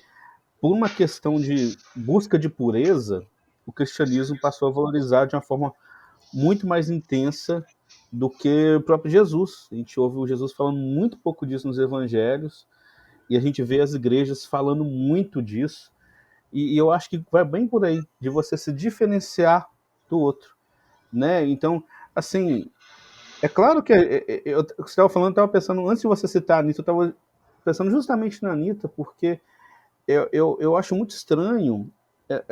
por uma questão de busca de pureza, o cristianismo passou a valorizar de uma forma muito mais intensa do que o próprio Jesus. A gente ouve o Jesus falando muito pouco disso nos evangelhos, e a gente vê as igrejas falando muito disso, e eu acho que vai bem por aí, de você se diferenciar do outro, né? Então, assim, é claro que você estava falando, eu estava pensando, antes de você citar a Anitta, eu estava pensando justamente na Anitta, porque eu acho muito estranho.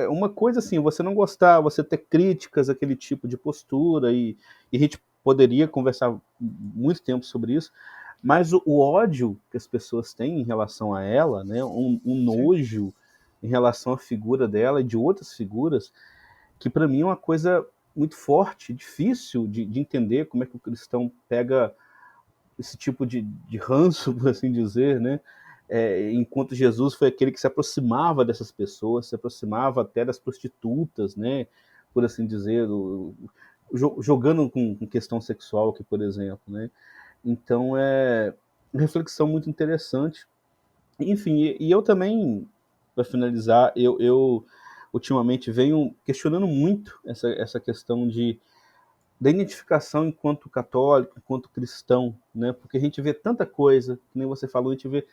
Uma coisa assim, você não gostar, você ter críticas àquele tipo de postura, e a gente poderia conversar muito tempo sobre isso, mas o ódio que as pessoas têm em relação a ela, né, um
Sim.
nojo em relação à figura dela e de outras figuras, que para mim é uma coisa muito forte, difícil de entender como é que o cristão pega esse tipo de ranço, por assim dizer, né? Enquanto Jesus foi aquele que se aproximava dessas pessoas, se aproximava até das prostitutas, né? Por assim dizer, jogando com questão sexual aqui, por exemplo, né? Então é uma reflexão muito interessante. Enfim, e eu também, para finalizar, eu ultimamente venho questionando muito essa questão da identificação enquanto católico, enquanto cristão, né? Porque a gente vê tanta coisa, que nem você falou, a gente vê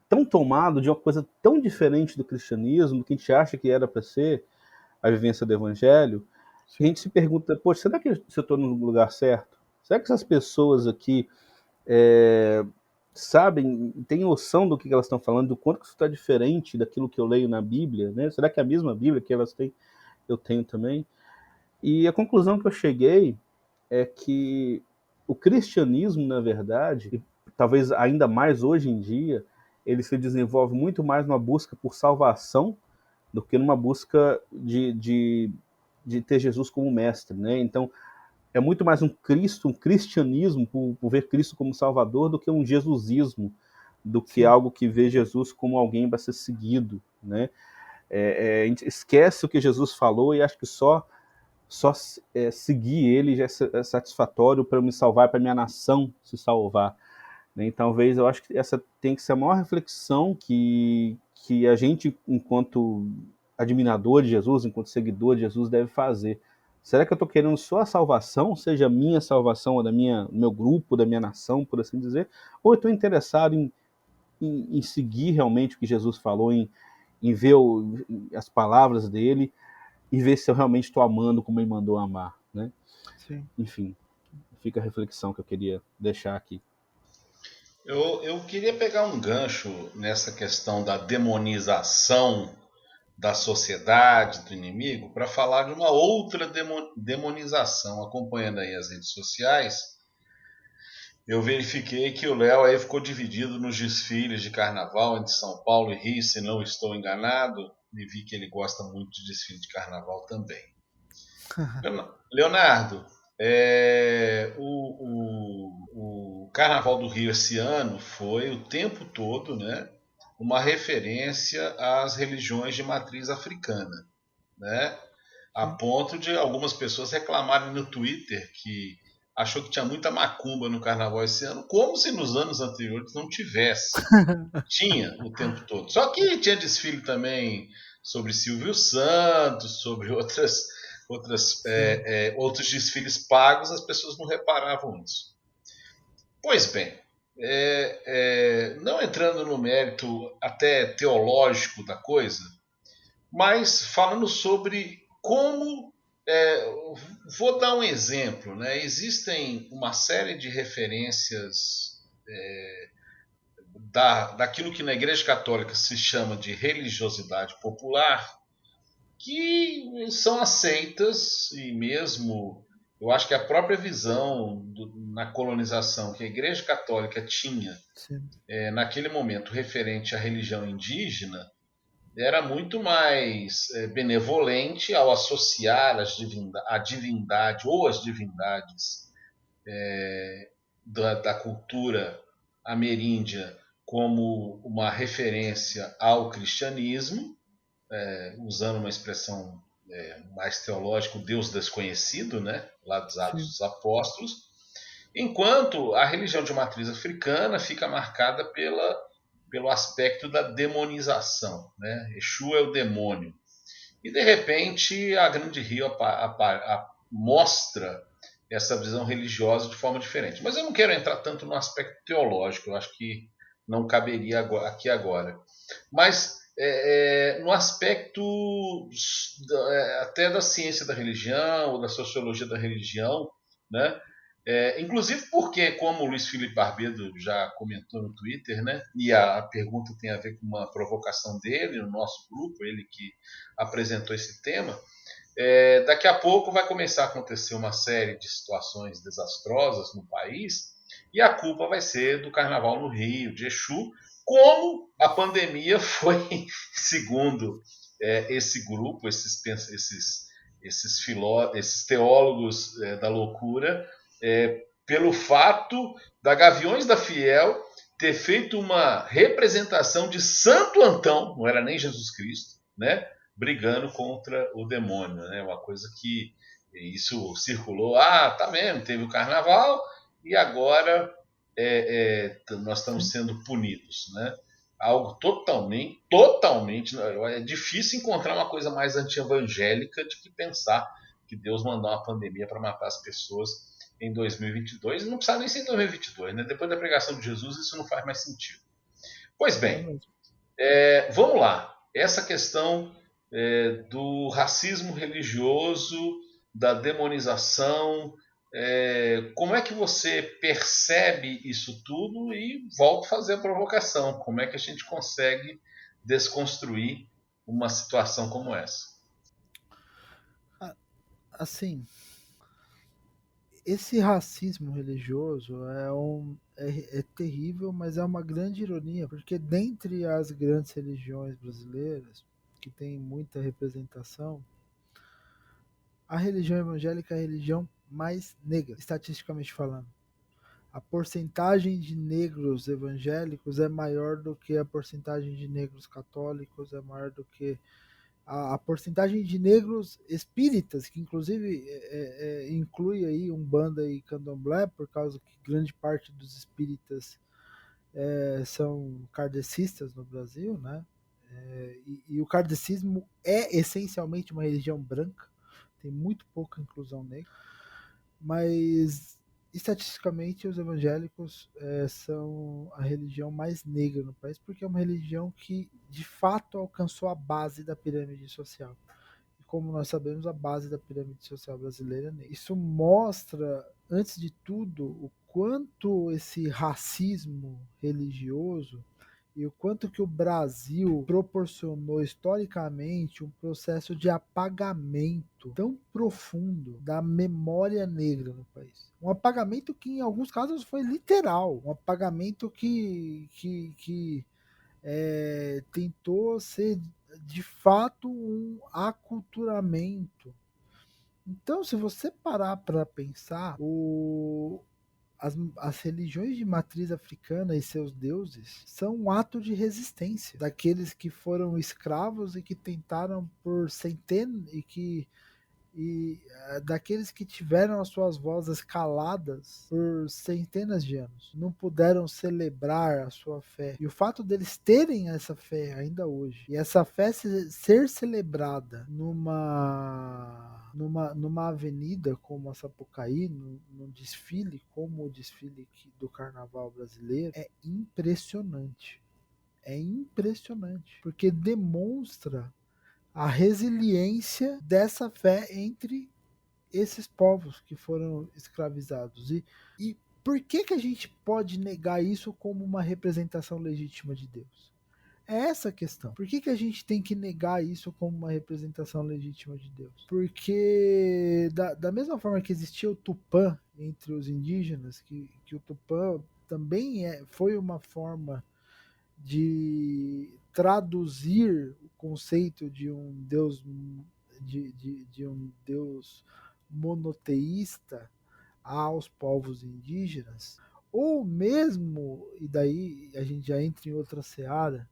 tão tomado de uma coisa tão diferente do cristianismo, do que a gente acha que era para ser a vivência do evangelho, que a
Sim.
gente se pergunta, poxa, será que eu estou no lugar certo? Será que essas pessoas aqui é, sabem, têm noção do que elas estão falando, do quanto isso está diferente daquilo que eu leio na Bíblia, né? Será que é a mesma Bíblia que elas têm, eu tenho também? E a conclusão que eu cheguei é que o cristianismo, na verdade, e talvez ainda mais hoje em dia, ele se desenvolve muito mais numa busca por salvação do que numa busca de ter Jesus como mestre, né? Então, é muito mais um Cristo, um cristianismo, por ver Cristo como Salvador, do que um Jesusismo, do que
Sim.
algo que vê Jesus como alguém para ser seguido, né? A gente esquece o que Jesus falou e acha que só seguir ele já é satisfatório para me salvar, para minha nação se salvar, né? Então, talvez eu acho que essa tem que ser a maior reflexão que a gente, enquanto admirador de Jesus, enquanto seguidor de Jesus, deve fazer. Será que eu estou querendo só a salvação, seja a minha salvação ou do meu grupo, da minha nação, por assim dizer, ou eu estou interessado em seguir realmente o que Jesus falou, em ver as palavras dele e ver se eu realmente estou amando como ele mandou amar, né?
Sim.
Enfim, fica a reflexão que eu queria deixar aqui.
Eu queria pegar um gancho nessa questão da demonização da sociedade, do inimigo, para falar de uma outra demonização. Acompanhando aí as redes sociais, eu verifiquei que o Léo aí ficou dividido nos desfiles de carnaval entre São Paulo e Rio, se não estou enganado, e vi que ele gosta muito de desfile de carnaval também. Leonardo, o Carnaval do Rio esse ano foi o tempo todo, né, uma referência às religiões de matriz africana, né, a
Sim.
ponto de algumas pessoas reclamarem no Twitter que achou que tinha muita macumba no Carnaval esse ano, como se nos anos anteriores não tivesse. Tinha o tempo todo. Só que tinha desfile também sobre Silvio Santos, sobre
Sim.
outros desfiles pagos, as pessoas não reparavam nisso. Pois bem, não entrando no mérito até teológico da coisa, mas falando sobre como. Vou dar um exemplo, né? Existem uma série de referências daquilo que na Igreja Católica se chama de religiosidade popular, que são aceitas, e mesmo eu acho que a própria visão na colonização que a Igreja Católica tinha
Sim.
naquele momento referente à religião indígena era muito mais benevolente ao associar a divindade ou as divindades da cultura ameríndia como uma referência ao cristianismo, usando uma expressão mais teológica, o Deus desconhecido, né, lá dos Atos
Sim.
dos Apóstolos, enquanto a religião de matriz africana fica marcada pelo aspecto da demonização. Né? Exu é o demônio. E, de repente, a Grande Rio mostra essa visão religiosa de forma diferente. Mas eu não quero entrar tanto no aspecto teológico, eu acho que não caberia aqui agora. Mas no aspecto até da ciência da religião, ou da sociologia da religião, né? Inclusive porque, como o Luiz Felipe Barbedo já comentou no Twitter, né, e a pergunta tem a ver com uma provocação dele no nosso grupo, ele que apresentou esse tema, daqui a pouco vai começar a acontecer uma série de situações desastrosas no país e a culpa vai ser do Carnaval no Rio, de Exu, como a pandemia foi, segundo esse grupo, esses teólogos da loucura, pelo fato da Gaviões da Fiel ter feito uma representação de Santo Antão, não era nem Jesus Cristo, né, brigando contra o demônio, né, uma coisa que isso circulou, tá vendo, teve o carnaval e agora nós estamos sendo punidos, né? Algo totalmente, é difícil encontrar uma coisa mais anti-evangélica do que pensar que Deus mandou uma pandemia para matar as pessoas em 2022, e não precisa nem ser em 2022, né? Depois da pregação de Jesus isso não faz mais sentido. Pois bem, vamos lá. Essa questão do racismo religioso, da demonização, como é que você percebe isso tudo? E volto a fazer a provocação. Como é que a gente consegue desconstruir uma situação como essa?
Assim, esse racismo religioso é terrível, mas é uma grande ironia, porque dentre as grandes religiões brasileiras, que tem muita representação, a religião evangélica é a religião mais negra, estatisticamente falando. A porcentagem de negros evangélicos é maior do que a porcentagem de negros católicos, é maior do que a porcentagem de negros espíritas, que inclusive inclui aí Umbanda e Candomblé, por causa que grande parte dos espíritas são kardecistas no Brasil, né? E o kardecismo é essencialmente uma religião branca, tem muito pouca inclusão negra, mas estatisticamente os evangélicos são a religião mais negra no país, porque é uma religião que de fato alcançou a base da pirâmide social. E como nós sabemos, a base da pirâmide social brasileira é negra. Isso mostra, antes de tudo, o quanto esse racismo religioso e o quanto que o Brasil proporcionou historicamente um processo de apagamento tão profundo da memória negra no país. Um apagamento que em alguns casos foi literal, um apagamento que tentou ser de fato um aculturamento. Então, se você parar para pensar, as religiões de matriz africana e seus deuses são um ato de resistência daqueles que foram escravos e que tentaram por centenas e daqueles que tiveram as suas vozes caladas por centenas de anos, não puderam celebrar a sua fé. E o fato deles terem essa fé ainda hoje, e essa fé ser celebrada numa avenida como a Sapucaí, num desfile como o desfile do Carnaval brasileiro, é impressionante. É impressionante, porque demonstra a resiliência dessa fé entre esses povos que foram escravizados. E por que a gente pode negar isso como uma representação legítima de Deus? É essa a questão. Por que a gente tem que negar isso como uma representação legítima de Deus? Porque da mesma forma que existia o Tupã entre os indígenas, que o Tupã também foi uma forma de traduzir o conceito de um Deus de um Deus monoteísta aos povos indígenas, ou mesmo, e daí a gente já entra em outra seara,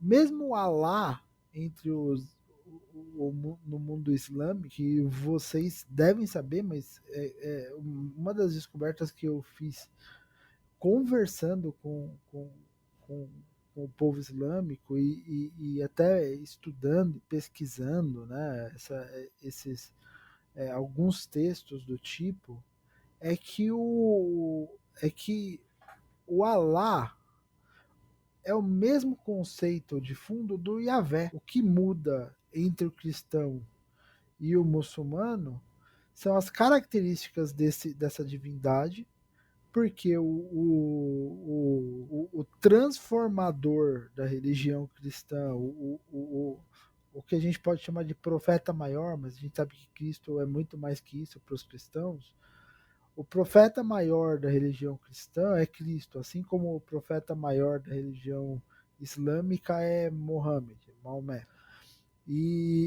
mesmo Alá entre no mundo islâmico, que vocês devem saber, mas uma das descobertas que eu fiz conversando com, com o povo islâmico e até estudando, pesquisando, né, esses alguns textos do tipo, é que o Alá é o mesmo conceito de fundo do Yahvé. O que muda entre o cristão e o muçulmano são as características dessa divindade, porque o transformador da religião cristã, o que a gente pode chamar de profeta maior, mas a gente sabe que Cristo é muito mais que isso para os cristãos. O profeta maior da religião cristã é Cristo, assim como o profeta maior da religião islâmica é Mohammed, Maomé.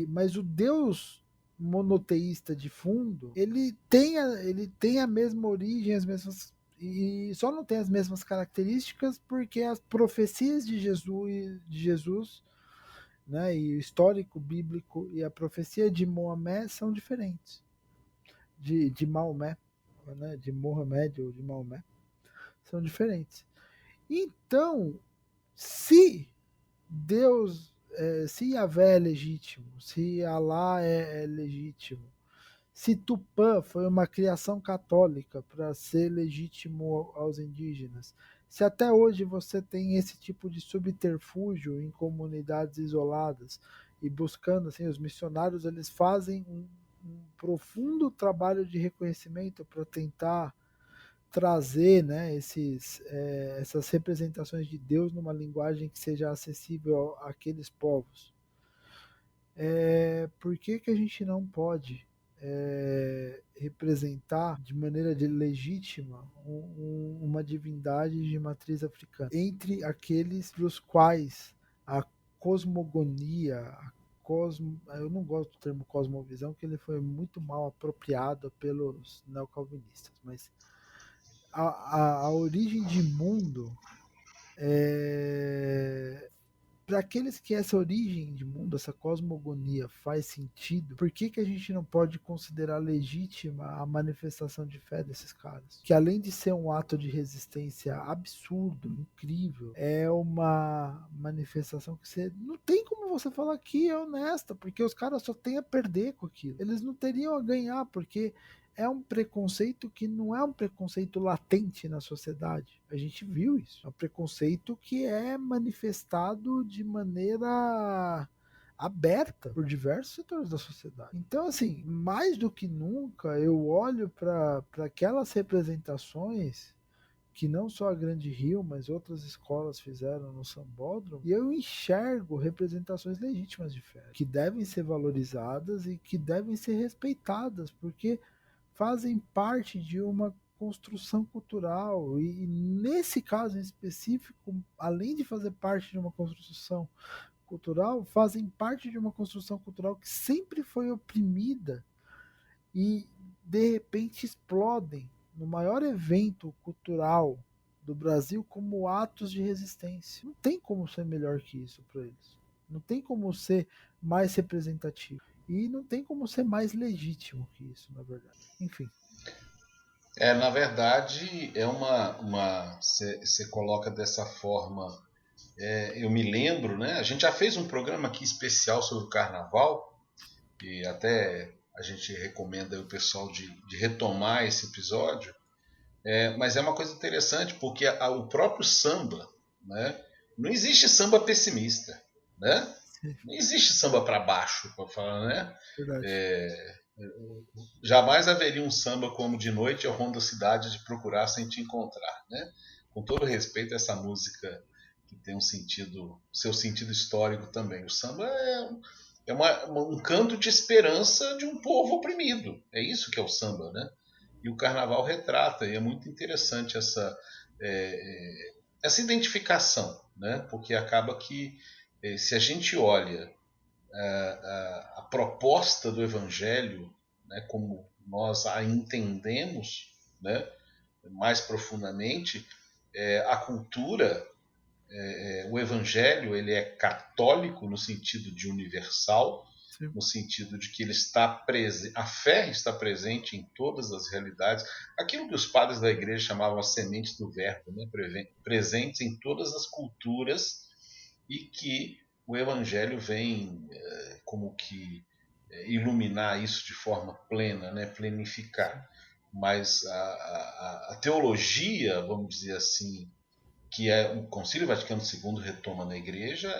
Mas o Deus monoteísta de fundo, ele tem a mesma origem, as mesmas, e só não tem as mesmas características porque as profecias de Jesus, né, e o histórico bíblico e a profecia de Maomé são diferentes. De Maomé, né, de Mohamed ou de Maomé, são diferentes. Então, se Deus, se Yahvé é legítimo, se Alá é legítimo, se Tupã foi uma criação católica para ser legítimo aos indígenas, se até hoje você tem esse tipo de subterfúgio em comunidades isoladas e buscando, assim, os missionários, eles fazem um profundo trabalho de reconhecimento para tentar trazer, né, essas representações de Deus numa linguagem que seja acessível àqueles povos. Por que a gente não pode representar de maneira legítima uma divindade de matriz africana entre aqueles para os quais a cosmogonia, eu não gosto do termo cosmovisão, que ele foi muito mal apropriado pelos neocalvinistas, mas a origem de mundo para aqueles que essa origem de mundo, essa cosmogonia faz sentido, por que a gente não pode considerar legítima a manifestação de fé desses caras? Que além de ser um ato de resistência absurdo, incrível, é uma manifestação que você não tem como você falar que é honesta, porque os caras só têm a perder com aquilo. Eles não teriam a ganhar, porque é um preconceito que não é um preconceito latente na sociedade. A gente viu isso. É um preconceito que é manifestado de maneira aberta por diversos setores da sociedade. Então, assim, mais do que nunca, eu olho para aquelas representações que não só a Grande Rio, mas outras escolas fizeram no Sambódromo, e eu enxergo representações legítimas de fé, que devem ser valorizadas e que devem ser respeitadas, porque fazem parte de uma construção cultural e nesse caso em específico, além de fazer parte de uma construção cultural, fazem parte de uma construção cultural que sempre foi oprimida e de repente explodem no maior evento cultural do Brasil como atos de resistência. Não tem como ser melhor que isso para eles. Não tem como ser mais representativo. E não tem como ser mais legítimo que isso, na verdade. Enfim.
Na verdade, você coloca dessa forma. Eu me lembro, né? A gente já fez um programa aqui especial sobre o Carnaval e até a gente recomenda o pessoal de retomar esse episódio. Mas é uma coisa interessante porque o próprio samba, né? Não existe samba pessimista, né? Não existe samba para baixo, para falar, né? Jamais haveria um samba como De Noite eu rondo a cidade de procurar sem te encontrar, né? Com todo respeito a essa música que tem seu sentido histórico também. O samba é um canto de esperança de um povo oprimido. É isso que é o samba, né? E o Carnaval retrata, e é muito interessante essa identificação, né? Porque acaba que, se a gente olha a proposta do Evangelho, né, como nós a entendemos, né, mais profundamente, a cultura, o Evangelho, ele é católico no sentido de universal,
Sim.
no sentido de que ele está presente, a fé está presente em todas as realidades, aquilo que os padres da igreja chamavam as sementes do verbo, né, presentes em todas as culturas, e que o Evangelho vem como que iluminar isso de forma plena, né, plenificar. Mas a teologia, vamos dizer assim, que o Concílio Vaticano II retoma na igreja,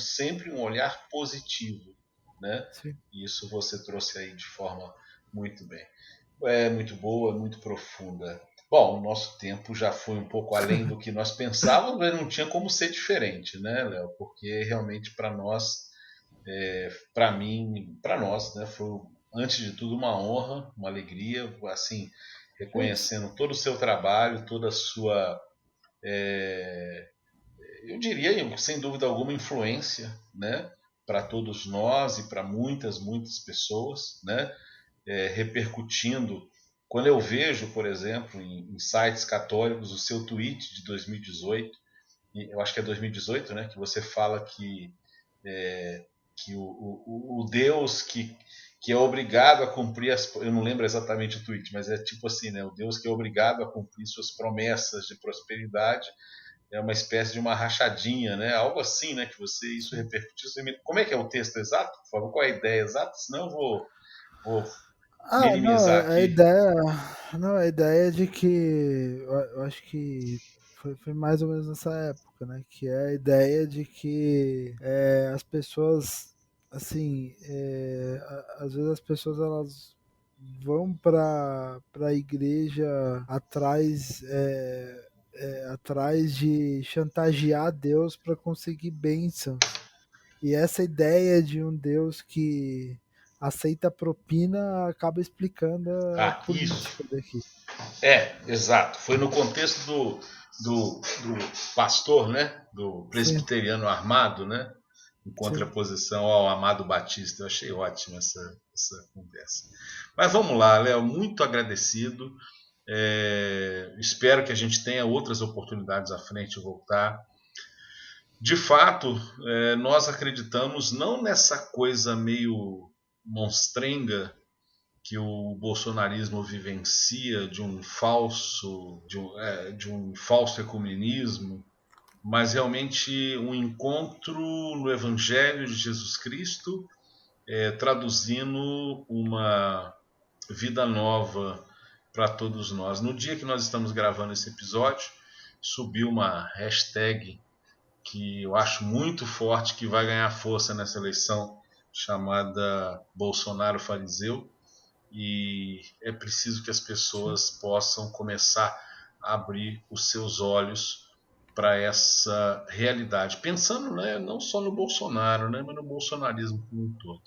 sempre um olhar positivo, né?
Sim.
E isso você trouxe aí de forma muito bem. É muito boa, muito profunda. Bom, o nosso tempo já foi um pouco além do que nós pensávamos, mas não tinha como ser diferente, né, Léo? Porque realmente para nós, para mim, para nós, né, foi antes de tudo uma honra, uma alegria, assim,
É isso.
reconhecendo todo o seu trabalho, toda a sua, eu diria, sem dúvida alguma, influência, né, para todos nós e para muitas, muitas pessoas, né, repercutindo. Quando eu vejo, por exemplo, em sites católicos, o seu tweet de 2018, eu acho que é 2018, né, que você fala que o Deus que é obrigado a cumprir eu não lembro exatamente o tweet, mas é tipo assim, né, o Deus que é obrigado a cumprir suas promessas de prosperidade é uma espécie de uma rachadinha, né? Algo assim, né? Que isso
Sim.
repercutiu. Como é que é o texto exato, por favor? Qual é a ideia exata? Senão vou
Ah, não,
minimizar
a
aqui.
ideia, não, a ideia é de que eu acho que foi mais ou menos nessa época, né? Que é a ideia de que as pessoas, assim, às vezes as pessoas elas vão para a igreja atrás atrás de chantagear Deus para conseguir bênçãos. E essa ideia de um Deus que aceita propina acaba explicando a
Ah, isso.
política daqui.
Exato. Foi no contexto do pastor, né? Do
Sim.
presbiteriano armado, né? Em
Sim.
contraposição ao amado Batista. Eu achei ótima essa conversa. Mas vamos lá, Léo. Muito agradecido. Espero que a gente tenha outras oportunidades à frente de voltar. De fato, nós acreditamos não nessa coisa meio monstrenga que o bolsonarismo vivencia de um falso ecumenismo, mas realmente um encontro no Evangelho de Jesus Cristo, traduzindo uma vida nova para todos nós. No dia que nós estamos gravando esse episódio, subiu uma hashtag que eu acho muito forte, que vai ganhar força nessa eleição, chamada Bolsonaro Fariseu, e é preciso que as
Sim.
pessoas possam começar a abrir os seus olhos para essa realidade, pensando, né, não só no Bolsonaro, né, mas no bolsonarismo como um todo.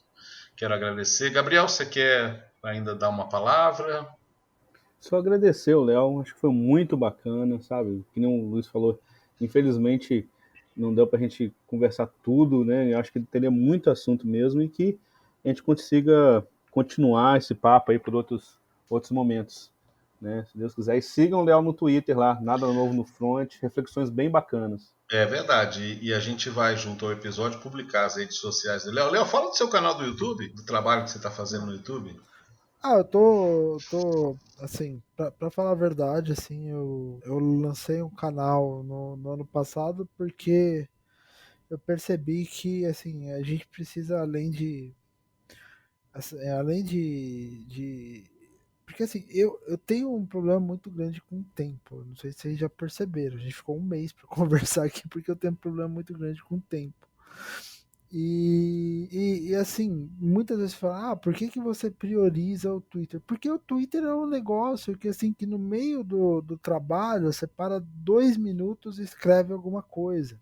Quero agradecer. Gabriel, você quer ainda dar uma palavra?
Só agradecer o Léo, acho que foi muito bacana, sabe? Que nem o Luiz falou, infelizmente não deu pra gente conversar tudo, né? Eu acho que teria muito assunto mesmo e que a gente consiga continuar esse papo aí por outros momentos, né? Se Deus quiser. E sigam o Léo no Twitter lá, Nada Novo no Front, reflexões bem bacanas.
É verdade, e a gente vai, junto ao episódio, publicar as redes sociais do Léo. Léo, fala do seu canal do YouTube, do trabalho que você está fazendo no YouTube.
Ah, eu tô assim, pra falar a verdade, assim, eu lancei um canal no ano passado porque eu percebi que, assim, a gente precisa, além porque, assim, eu tenho um problema muito grande com o tempo, não sei se vocês já perceberam, a gente ficou um mês pra conversar aqui porque eu tenho um problema muito grande com o tempo. E assim, muitas vezes fala, por que, que você prioriza o Twitter? Porque o Twitter é um negócio que assim, que no meio do trabalho você para 2 minutos e escreve alguma coisa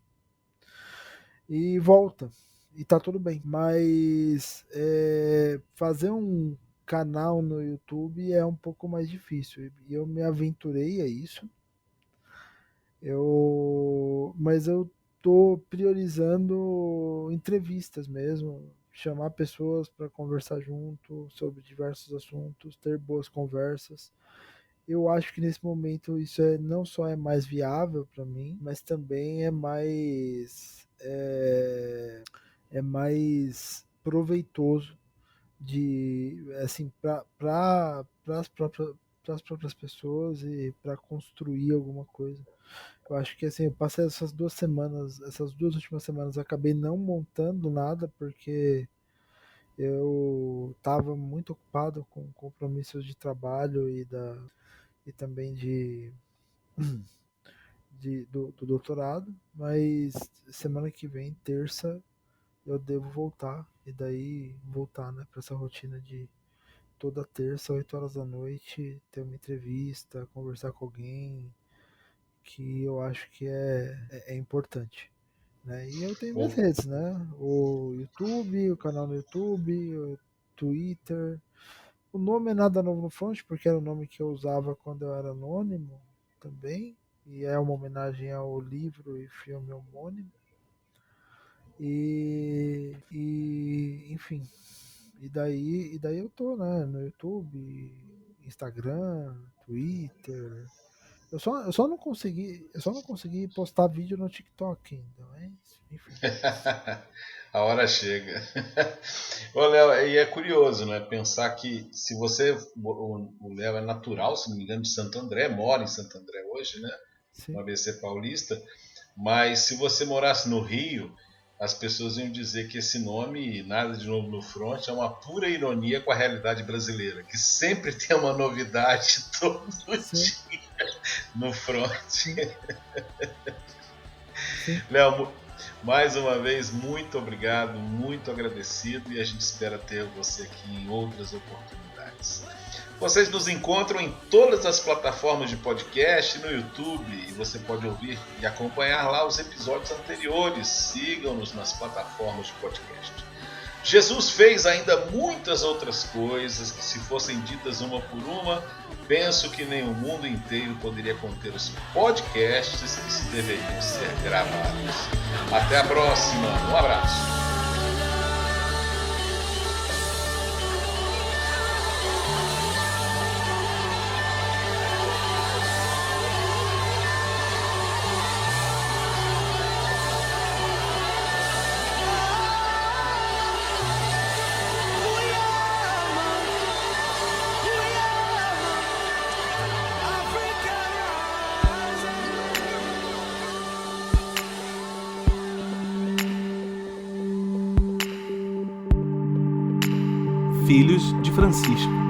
e volta. E tá tudo bem. Mas fazer um canal no YouTube é um pouco mais difícil. E eu me aventurei a isso. Mas eu tô priorizando entrevistas mesmo, chamar pessoas para conversar junto sobre diversos assuntos, ter boas conversas. Eu acho que nesse momento isso não só é mais viável para mim, mas também é mais proveitoso de assim para as próprias pessoas e para construir alguma coisa. Eu acho que assim, eu passei essas 2 últimas semanas, acabei não montando nada porque eu estava muito ocupado com compromissos de trabalho e também do doutorado, mas semana que vem, terça, eu devo voltar e daí voltar, né, para essa rotina de toda terça, 8 horas da noite, ter uma entrevista, conversar com alguém, que eu acho que é importante. Né? E eu tenho minhas
Bom,
redes, né? O YouTube, o canal no YouTube, o Twitter. O nome é nada novo no front, porque era o nome que eu usava quando eu era anônimo também. E é uma homenagem ao livro e filme homônimo. Enfim. E daí eu tô, né? No YouTube, Instagram, Twitter. Eu só não consegui postar vídeo no TikTok ainda, mas enfim.
a hora chega. Ô, Léo, e é curioso, né? Pensar que se você. O Léo é natural, se não me engano, de Santo André, mora em Santo André hoje, né? No
Sim.
ABC Paulista. Mas se você morasse no Rio, as pessoas iam dizer que esse nome, Nada de Novo no Front, é uma pura ironia com a realidade brasileira, que sempre tem uma novidade todo
Sim,
dia no front.
sim, sim.
Léo, mais uma vez, muito obrigado, muito agradecido e a gente espera ter você aqui em outras oportunidades. Vocês nos encontram em todas as plataformas de podcast, no YouTube, e você pode ouvir e acompanhar lá os episódios anteriores. Sigam-nos nas plataformas de podcast. Jesus fez ainda muitas outras coisas que, se fossem ditas uma por uma, penso que nem o mundo inteiro poderia conter os podcasts que se deveriam ser gravados. Até a próxima, um abraço.
Filhos de Francisco.